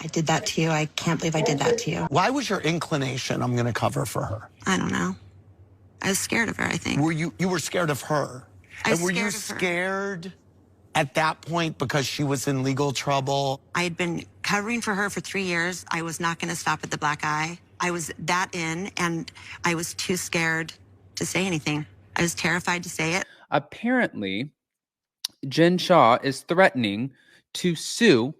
I did that to you. I can't believe I did that to you. Why was your inclination, I'm going to cover for her? I don't know. I was scared of her, I think. You were scared of her? I was And were you scared of her. scared at that point because she was in legal trouble? I had been covering for her for 3 years. I was not going to stop at the black eye. I was that in, and I was too scared to say anything. I was terrified to say it. Apparently, Jen Shah is threatening to sue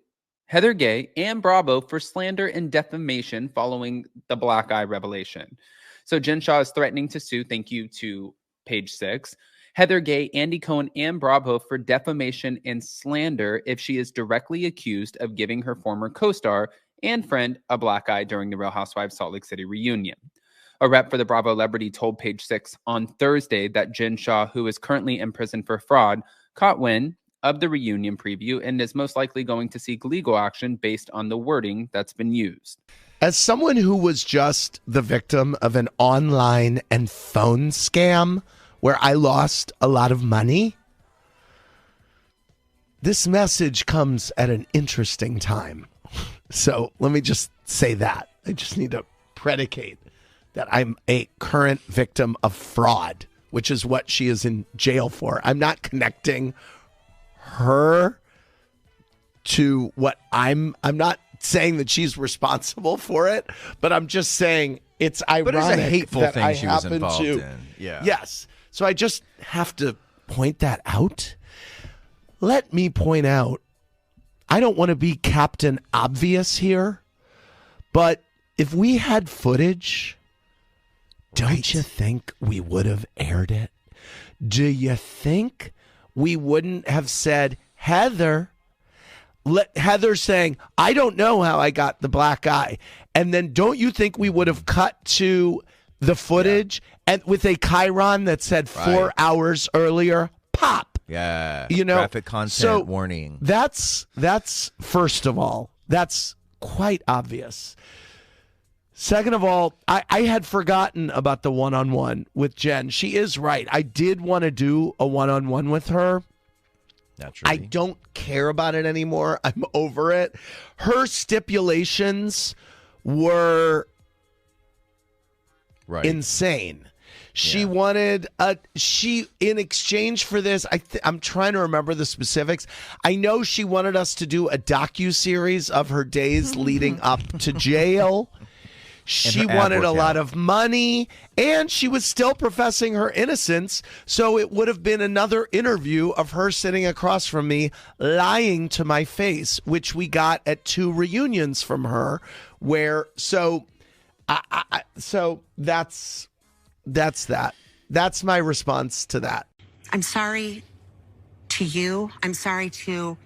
Heather Gay and Bravo for slander and defamation following the black eye revelation. So Jen Shah is threatening to sue, thank you to Page 6, Heather Gay, Andy Cohen, and Bravo for defamation and slander if she is directly accused of giving her former co-star and friend a black eye during the Real Housewives Salt Lake City reunion. A rep for the Bravo celebrity told Page 6 on Thursday that Jen Shah, who is currently in prison for fraud, caught wind of the reunion preview and is most likely going to seek legal action based on the wording that's been used. As someone who was just the victim of an online and phone scam where I lost a lot of money, this message comes at an interesting time. So let me just say that. I just need to predicate that I'm a current victim of fraud, which is what she is in jail for. I'm not connecting her to what I'm not saying that she's responsible for it, but I'm just saying it's ironic. But it's a hateful that thing I she was happen involved to, in. Yeah. Yes. So I just have to point that out. Let me point out, I don't want to be Captain Obvious here, but if we had footage, don't you think we would have aired it? Do you think we wouldn't have said, Heather saying, I don't know how I got the black eye. And then don't you think we would have cut to the footage and with a chyron that said 4 hours earlier, pop. Yeah. You know, graphic content warning. That's first of all, that's quite obvious. Second of all, I had forgotten about the one-on-one with Jen. She is right. I did want to do a one-on-one with her. Naturally. I don't care about it anymore. I'm over it. Her stipulations were insane. She wanted in exchange for this, I'm trying to remember the specifics. I know she wanted us to do a docuseries of her days leading up to jail. She wanted a lot of money, and she was still professing her innocence. So it would have been another interview of her sitting across from me, lying to my face, which we got at 2 reunions from her. So that's that. That's my response to that. I'm sorry to you. I'm sorry to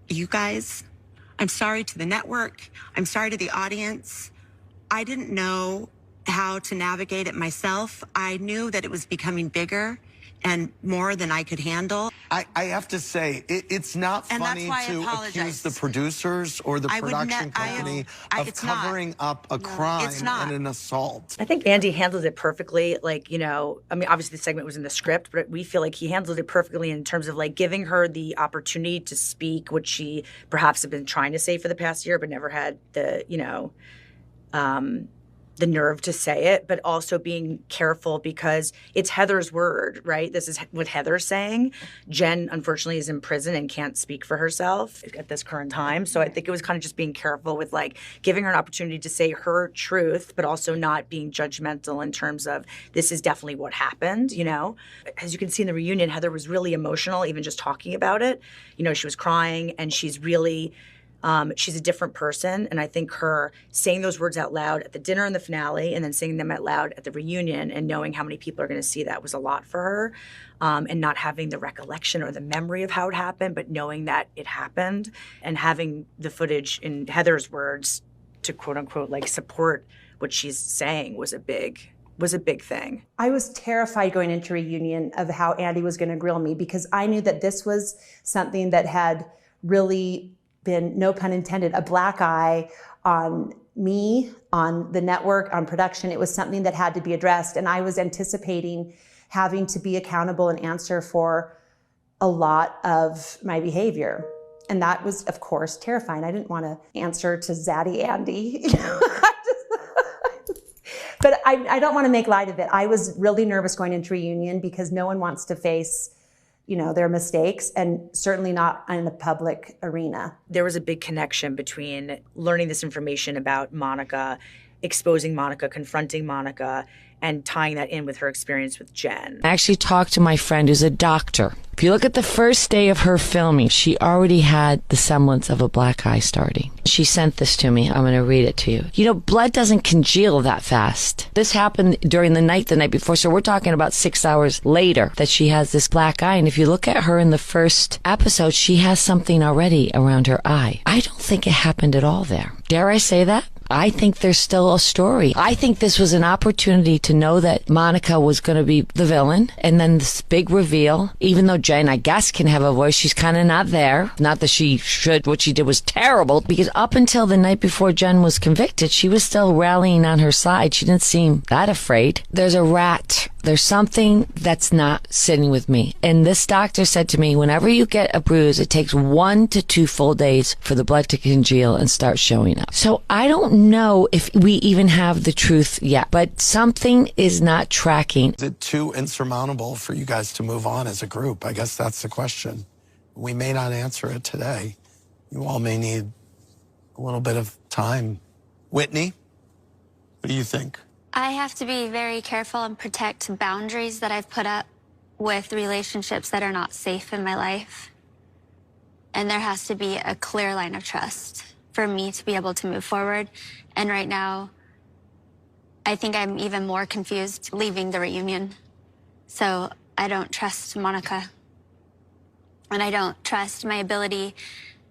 you guys. I'm sorry to the network. I'm sorry to the audience. I didn't know how to navigate it myself. I knew that it was becoming bigger and more than I could handle. I have to say, it's not funny to accuse the producers or the production company of covering up a crime and an assault. I think Andy handled it perfectly. Like, you know, I mean, obviously the segment was in the script, but we feel like he handled it perfectly in terms of like giving her the opportunity to speak, which she perhaps had been trying to say for the past year, but never had the, you know, the nerve to say it, but also being careful because it's Heather's word, right? This is what Heather's saying. Jen, unfortunately, is in prison and can't speak for herself at this current time. So I think it was kind of just being careful with like giving her an opportunity to say her truth, but also not being judgmental in terms of this is definitely what happened, you know? As you can see in the reunion, Heather was really emotional, even just talking about it. You know, she was crying and she's really... she's a different person, and I think her saying those words out loud at the dinner and the finale and then saying them out loud at the reunion and knowing how many people are going to see that was a lot for her, and not having the recollection or the memory of how it happened, but knowing that it happened and having the footage in Heather's words to quote-unquote like support what she's saying was a big thing. I was terrified going into reunion of how Andy was going to grill me because I knew that this was something that had really been, no pun intended, a black eye on me, on the network, on production. It was something that had to be addressed. And I was anticipating having to be accountable and answer for a lot of my behavior. And that was, of course, terrifying. I didn't want to answer to Zaddy Andy. But I don't want to make light of it. I was really nervous going into reunion because no one wants to face, their mistakes, and certainly not in a public arena. There was a big connection between learning this information about Monica, exposing Monica, confronting Monica, and tying that in with her experience with Jen. I actually talked to my friend who's a doctor. If you look at the first day of her filming, she already had the semblance of a black eye starting. She sent this to me. I'm going to read it to you. Blood doesn't congeal that fast. This happened during the night before, so we're talking about 6 hours later that she has this black eye. And if you look at her in the first episode, she has something already around her eye. I don't think it happened at all there. Dare I say that? I think there's still a story. I think this was an opportunity to know that Monica was going to be the villain, and then this big reveal, even though Jen, I guess, can have a voice, she's kind of not there. Not that she should. What she did was terrible, because up until the night before Jen was convicted, she was still rallying on her side. She didn't seem that afraid. There's a rat. There's something that's not sitting with me. And this doctor said to me, whenever you get a bruise, it takes 1 to 2 full days for the blood to congeal and start showing up. So I don't know if we even have the truth yet, but something is not tracking. Is it too insurmountable for you guys to move on as a group? I guess that's the question. We may not answer it today. You all may need a little bit of time. Whitney, what do you think? I have to be very careful and protect boundaries that I've put up with relationships that are not safe in my life. And there has to be a clear line of trust for me to be able to move forward. And right now, I think I'm even more confused leaving the reunion. So I don't trust Monica. And I don't trust my ability.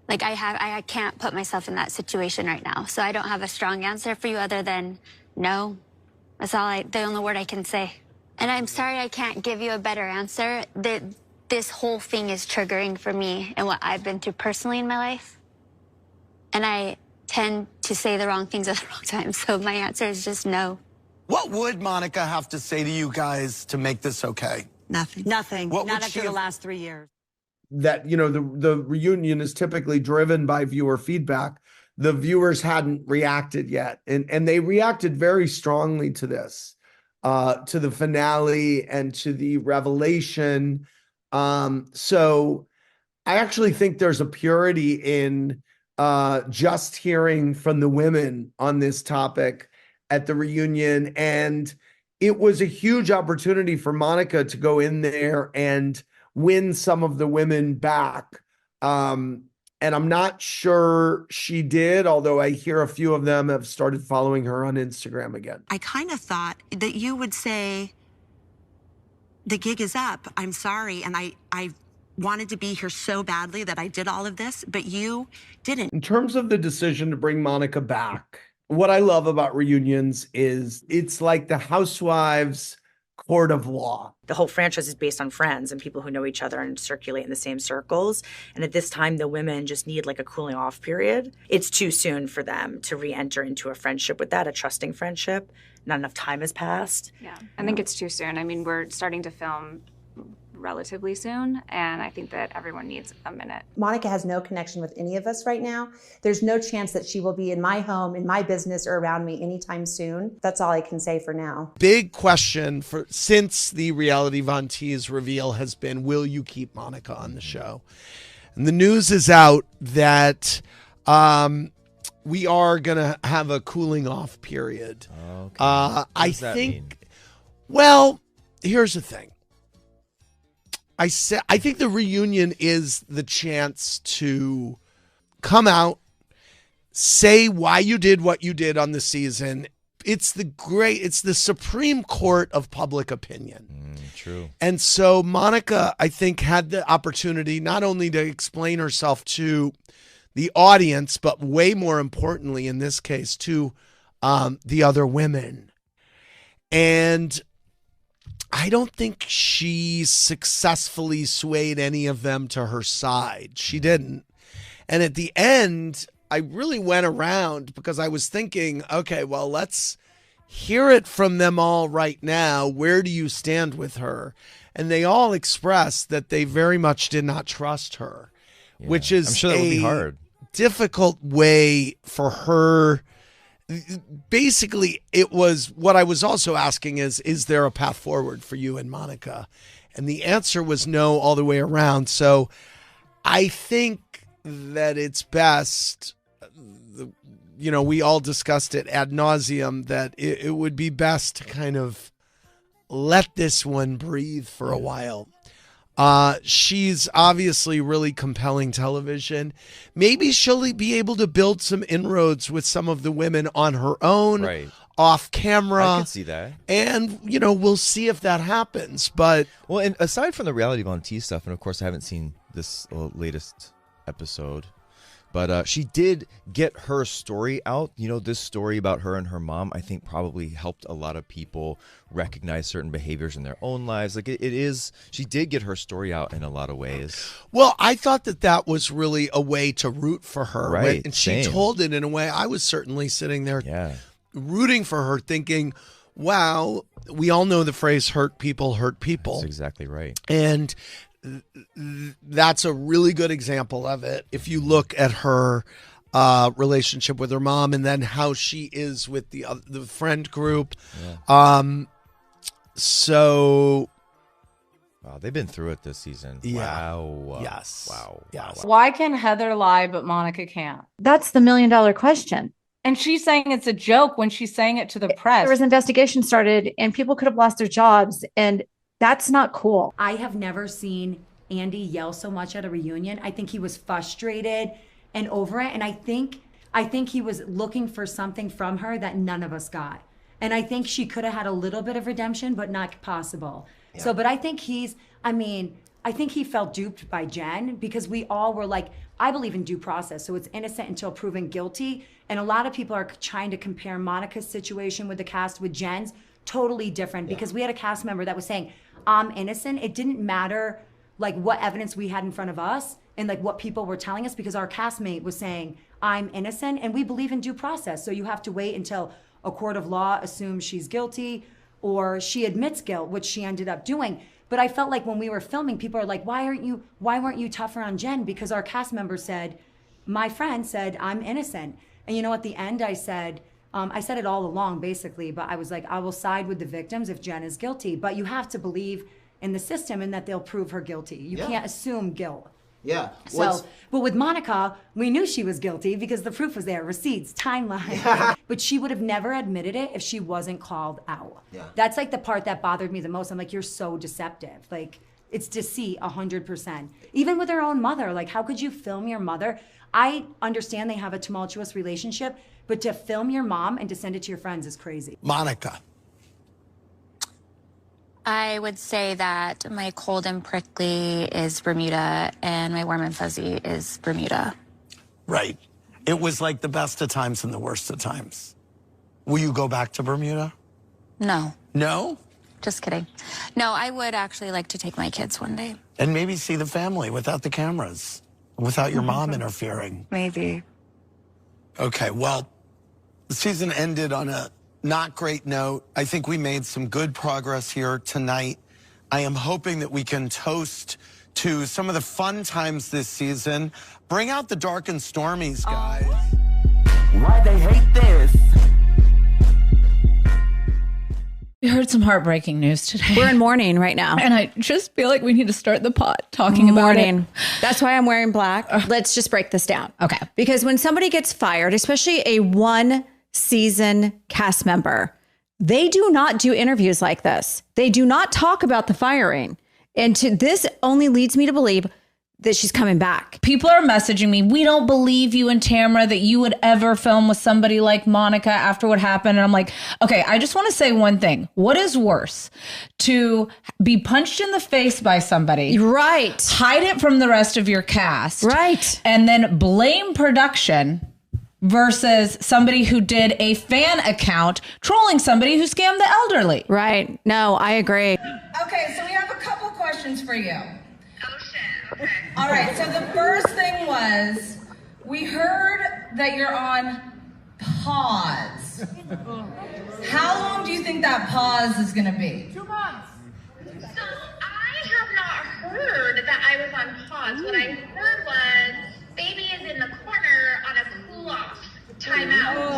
I can't put myself in that situation right now. So I don't have a strong answer for you other than no. That's the only word I can say. And I'm sorry I can't give you a better answer. This whole thing is triggering for me and what I've been through personally in my life. And I tend to say the wrong things at the wrong time. So my answer is just no. What would Monica have to say to you guys to make this okay? Nothing. Nothing. What Not would she after the have- last 3 years. That, the reunion is typically driven by viewer feedback. The viewers hadn't reacted yet. And they reacted very strongly to this, to the finale and to the revelation. So I actually think there's a purity in just hearing from the women on this topic at the reunion. And it was a huge opportunity for Monica to go in there and win some of the women back. And I'm not sure she did, although I hear a few of them have started following her on Instagram again. I kind of thought that you would say, the gig is up, I'm sorry, and I wanted to be here so badly that I did all of this, but you didn't. In terms of the decision to bring Monica back, what I love about reunions is it's like the Housewives court of law. The whole franchise is based on friends and people who know each other and circulate in the same circles. And at this time, the women just need a cooling off period. It's too soon for them to re-enter into a friendship with that, a trusting friendship. Not enough time has passed. Yeah, I think it's too soon. I mean, we're starting to film relatively soon, and I think that everyone needs a minute. Monica has no connection with any of us right now. There's no chance that she will be in my home, in my business, or around me anytime soon. That's all I can say for now. Big question since the Reality Von Teese reveal has been, will you keep Monica on the show? And the news is out that we are going to have a cooling off period. Okay. I think, well, here's the thing. I think the reunion is the chance to come out, say why you did what you did on the season. It's the Supreme Court of public opinion. True. And so Monica, I think, had the opportunity not only to explain herself to the audience, but way more importantly in this case to the other women. And I don't think she successfully swayed any of them to her side. She didn't. And at the end, I really went around because I was thinking, okay, well, let's hear it from them all right now. Where do you stand with her? And they all expressed that they very much did not trust her. which is I'm sure that would be hard. Difficult way for her. Basically, it was what I was also asking is there a path forward for you and Monica? And the answer was no all the way around. So I think that it's best, we all discussed it ad nauseum, that it would be best to kind of let this one breathe for a while. She's obviously really compelling television. Maybe she'll be able to build some inroads with some of the women on her own, off camera. I can see that. And, we'll see if that happens. But well, and aside from the reality Von T stuff, and of course I haven't seen this latest episode, but she did get her story out. This story about her and her mom, I think probably helped a lot of people recognize certain behaviors in their own lives. Like she did get her story out in a lot of ways. Well, I thought that was really a way to root for her. Right. And she told it in a way I was certainly sitting there rooting for her, thinking, wow, we all know the phrase hurt people hurt people. That's exactly right. And that's a really good example of it. If you look at her relationship with her mom, and then how she is with the friend group. So, wow, they've been through it this season. Yeah. Wow. Yes. Wow. Yes. Why can Heather lie but Monica can't? That's the $1 million question. And she's saying it's a joke when she's saying it to the press. There was an investigation started and people could have lost their jobs, and that's not cool. I have never seen Andy yell so much at a reunion. I think he was frustrated and over it. And I think he was looking for something from her that none of us got. And I think she could have had a little bit of redemption, but not possible. Yeah. So, but I think I think he felt duped by Jen, because we all were like, I believe in due process. So it's innocent until proven guilty. And a lot of people are trying to compare Monica's situation with the cast with Jen's. Totally different, because we had a cast member that was saying, I'm innocent. It didn't matter like what evidence we had in front of us and like what people were telling us, because our castmate was saying, I'm innocent, and we believe in due process. So you have to wait until a court of law assumes she's guilty or she admits guilt, which she ended up doing. But I felt like when we were filming, people are like, why weren't you tougher on Jen? Because our cast member said, my friend said, I'm innocent. And at the end I said it all along basically, but I was like, I will side with the victims if Jen is guilty, but you have to believe in the system and that they'll prove her guilty. You can't assume guilt. Yeah. So, but with Monica, we knew she was guilty because the proof was there, receipts, timeline. But she would have never admitted it if she wasn't called out. Yeah. That's like the part that bothered me the most. I'm like, you're so deceptive. Like, it's deceit 100%. Even with her own mother, like, how could you film your mother? I understand they have a tumultuous relationship, but to film your mom and to send it to your friends is crazy. Monica. I would say that my cold and prickly is Bermuda and my warm and fuzzy is Bermuda. Right. It was like the best of times and the worst of times. Will you go back to Bermuda? No. No? Just kidding. No, I would actually like to take my kids one day. And maybe see the family without the cameras, without your mom interfering. Maybe. Okay, well, the season ended on a not great note. I think we made some good progress here tonight. I am hoping that we can toast to some of the fun times this season. Bring out the dark and stormies, guys. Why they hate this? We heard some heartbreaking news today. We're in mourning right now. And I just feel like we need to start the pot talking about it. That's why I'm wearing black. Let's just break this down. Okay. Because when somebody gets fired, especially a one-season cast member, they do not do interviews like this. They do not talk about the firing. And this only leads me to believe that she's coming back. People are messaging me, we don't believe you and Tamara that you would ever film with somebody like Monica after what happened. And I'm like, okay, I just want to say one thing. What is worse? To be punched in the face by somebody. Right. Hide it from the rest of your cast. Right. And then blame production versus somebody who did a fan account trolling somebody who scammed the elderly. Right. No, I agree. Okay, so we have a couple questions for you. Okay. All right, so the first thing was, we heard that you're on pause. How long do you think that pause is going to be? 2 months. So I have not heard that I was on pause. What I heard was baby is in the corner on a cool-off timeout. Oh.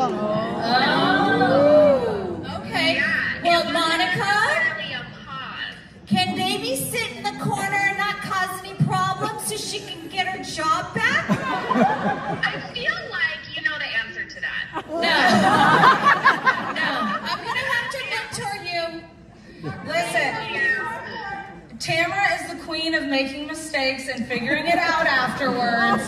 Okay. Yeah, well, it was Monica, literally a pause. can baby sit in the corner and not cause any problems so she can get her job back? I feel like you know the answer to that. No. I'm going to have to mentor you. Listen, Tamara is the queen of making mistakes and figuring it out afterwards,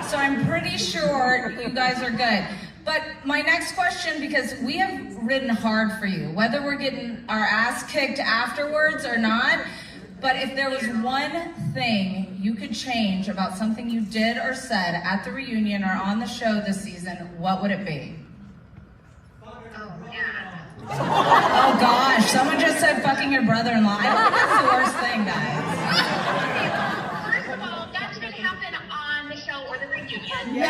so I'm pretty sure you guys are good. But my next question, because we have ridden hard for you, whether we're getting our ass kicked afterwards or not, but if there was one thing you could change about something you did or said at the reunion or on the show this season, what would it be? Oh gosh, someone just said fucking your brother-in-law. I don't think that's the worst thing, guys. First of all, that didn't happen on the show or the reunion.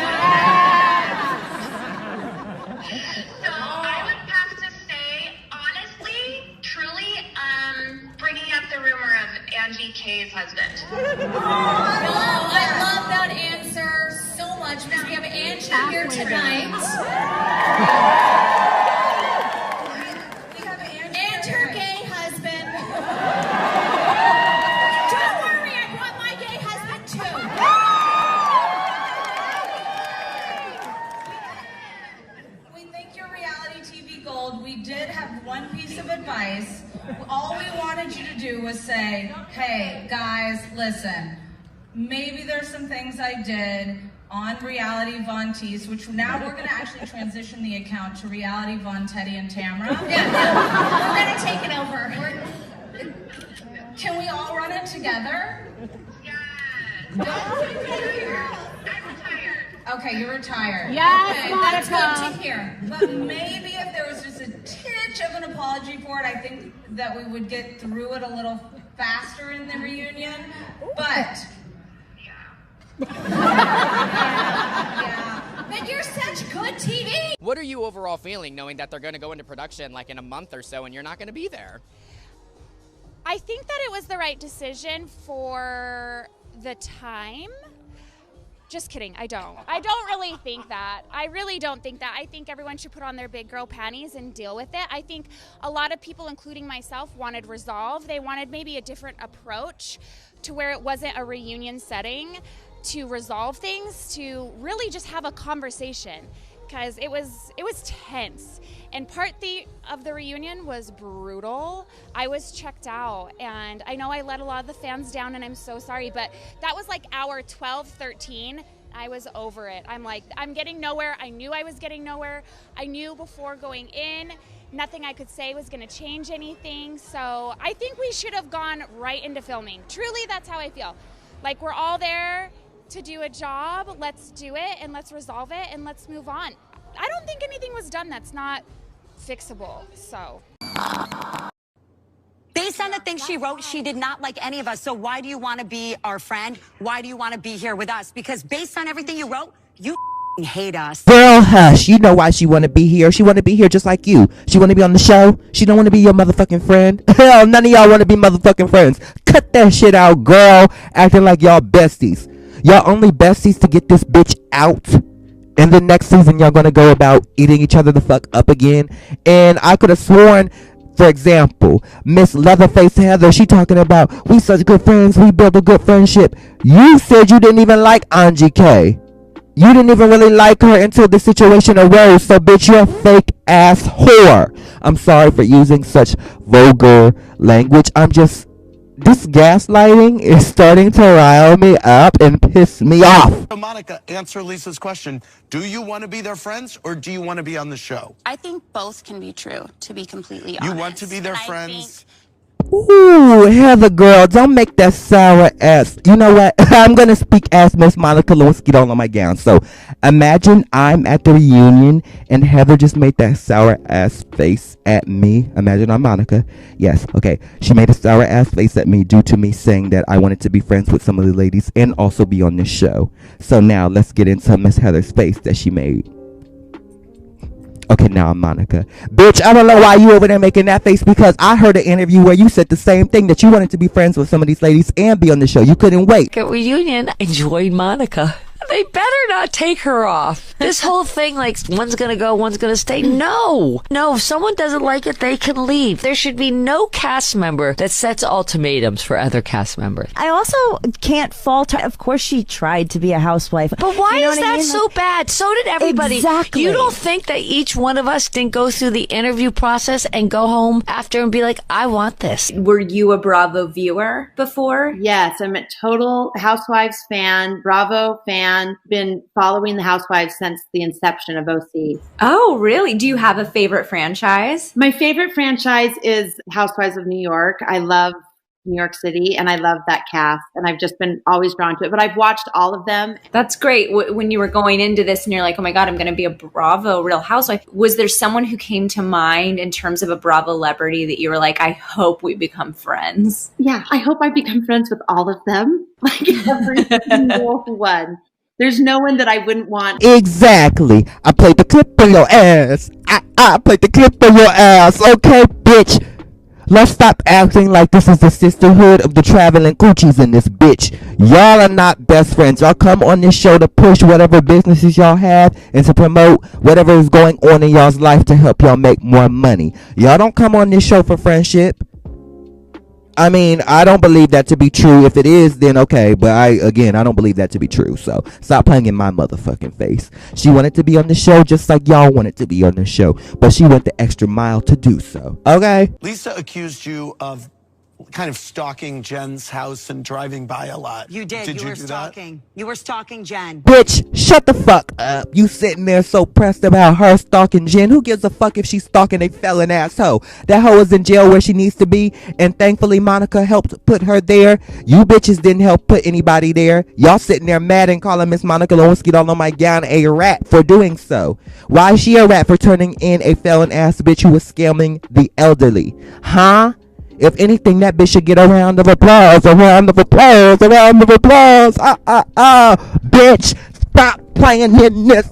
So I would have to say, honestly, truly, bringing up the rumor of Angie K's husband. I love that answer so much because we have Angie here tonight. And her gay husband. Don't worry, I brought my gay husband too. We think you're reality TV gold. We did have one piece of advice. All we wanted you to do was say, hey, guys, listen, maybe there's some things I did on Reality Von Teese, which now we're going to actually transition the account to Reality Von Teddy and Tamara. Yeah, we're going to take it over. Can we all run it together? Okay, you're retired. Yes, okay, Monica. that's good to hear. But maybe if there was just a titch of an apology for it, I think that we would get through it a little faster in the reunion. But But you're such good TV. What are you overall feeling knowing that they're going to go into production like in a month or so and you're not going to be there? I think that it was the right decision for the time. Just kidding, I don't. I don't really think that. I really don't think that. I think everyone should put on their big girl panties and deal with it. I think a lot of people, including myself, wanted resolve. They wanted maybe a different approach to where it wasn't a reunion setting to resolve things, to really just have a conversation, because it was tense. And part of the reunion was brutal. I was checked out, and I know I let a lot of the fans down, and I'm so sorry, but that was like hour 12, 13. I was over it. I'm like, I'm getting nowhere. I knew I was getting nowhere. I knew before going in, nothing I could say was going to change anything. So I think we should have gone right into filming. Truly, that's how I feel. Like, we're all there to do a job. Let's do it, and let's resolve it, and let's move on. I don't think anything was done that's not fixable, so. Based on the things she wrote, she did not like any of us. So why do you want to be our friend? Why do you want to be here with us? Because based on everything you wrote, you hate us. Girl, hush. You know why she want to be here. She want to be here just like you. She want to be on the show. She don't want to be your motherfucking friend. Hell, none of y'all want to be motherfucking friends. Cut that shit out, girl. Acting like y'all besties. Y'all only besties to get this bitch out. And the next season, y'all gonna go about eating each other the fuck up again. And I could have sworn, for example, Miss Leatherface Heather, she talking about, we such good friends, we built a good friendship. You said you didn't even like Angie K. You didn't even really like her until the situation arose. So, bitch, you're a fake ass whore. I'm sorry for using such vulgar language. This gaslighting is starting to rile me up and piss me off. So Monica, answer Lisa's question. Do you want to be their friends or do you want to be on the show? I think both can be true, to be completely honest. You want to be their And I friends? Ooh, Heather girl, don't make that sour ass. You know what? I'm going to speak as Miss Monica Lewinsky on my gown. So imagine I'm at the reunion and Heather just made that sour ass face at me. Imagine I'm Monica. Yes, okay. She made a sour ass face at me due to me saying that I wanted to be friends with some of the ladies and also be on this show. So now let's get into Miss Heather's face that she made. Okay, now I'm Monica. Bitch, I don't know why you over there making that face, because I heard an interview where you said the same thing, that you wanted to be friends with some of these ladies and be on the show. You couldn't wait. At reunion, I enjoyed Monica. They better not take her off. This whole thing, like, one's gonna go, one's gonna stay. No, if someone doesn't like it, they can leave. There should be no cast member that sets ultimatums for other cast members. I also can't fault her. Of course, she tried to be a housewife. But why is that so bad? So did everybody. Exactly. You don't think that each one of us didn't go through the interview process and go home after and be like, I want this? Were you a Bravo viewer before? Yes, I'm a total Housewives fan, Bravo fan. Been following the Housewives since the inception of OC. Oh, really? Do you have a favorite franchise? My favorite franchise is Housewives of New York. I love New York City and I love that cast, and I've just been always drawn to it, but I've watched all of them. That's great. When you were going into this and you're like, oh my God, I'm going to be a Bravo Real Housewife, was there someone who came to mind in terms of a Bravo celebrity that you were like, I hope we become friends? Yeah, I hope I become friends with all of them. Like every single one. There's no one that I wouldn't want. Exactly. I played the clip on your ass. I played the clip on your ass. Okay, bitch. Let's stop acting like this is the sisterhood of the traveling coochies in this bitch. Y'all are not best friends. Y'all come on this show to push whatever businesses y'all have and to promote whatever is going on in y'all's life to help y'all make more money. Y'all don't come on this show for friendship. I mean, I don't believe that to be true. If it is, then okay. But I don't believe that to be true. So stop playing in my motherfucking face. She wanted to be on the show just like y'all wanted to be on the show. But she went the extra mile to do so. Okay? Lisa accused you of kind of stalking Jen's house and driving by a lot. You did. You were stalking. You were stalking Jen. Bitch, shut the fuck up. You sitting there so pressed about her stalking Jen. Who gives a fuck if she's stalking a felon ass hoe? That hoe is in jail where she needs to be, and thankfully Monica helped put her there. You bitches didn't help put anybody there. Y'all sitting there mad and calling Miss Monica Lewinsky all on my gown a rat for doing so. Why is she a rat for turning in a felon ass bitch who was scamming the elderly? Huh? If anything, that bitch should get a round of applause, a round of applause, a round of applause. Bitch, stop playing in this.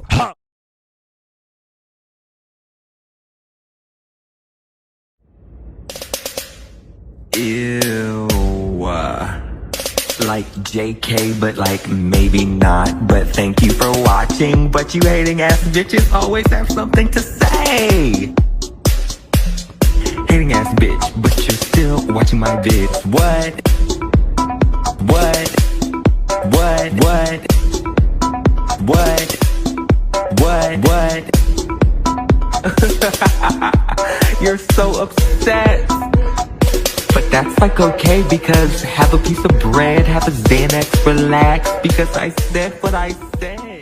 Ew. Like JK, but like maybe not. But thank you for watching. But you hating ass bitches always have something to say. Hating ass bitch, but you're still watching my vids. What? You're so upset. But that's like okay, because have a piece of bread, have a Xanax, relax, because I said what I said.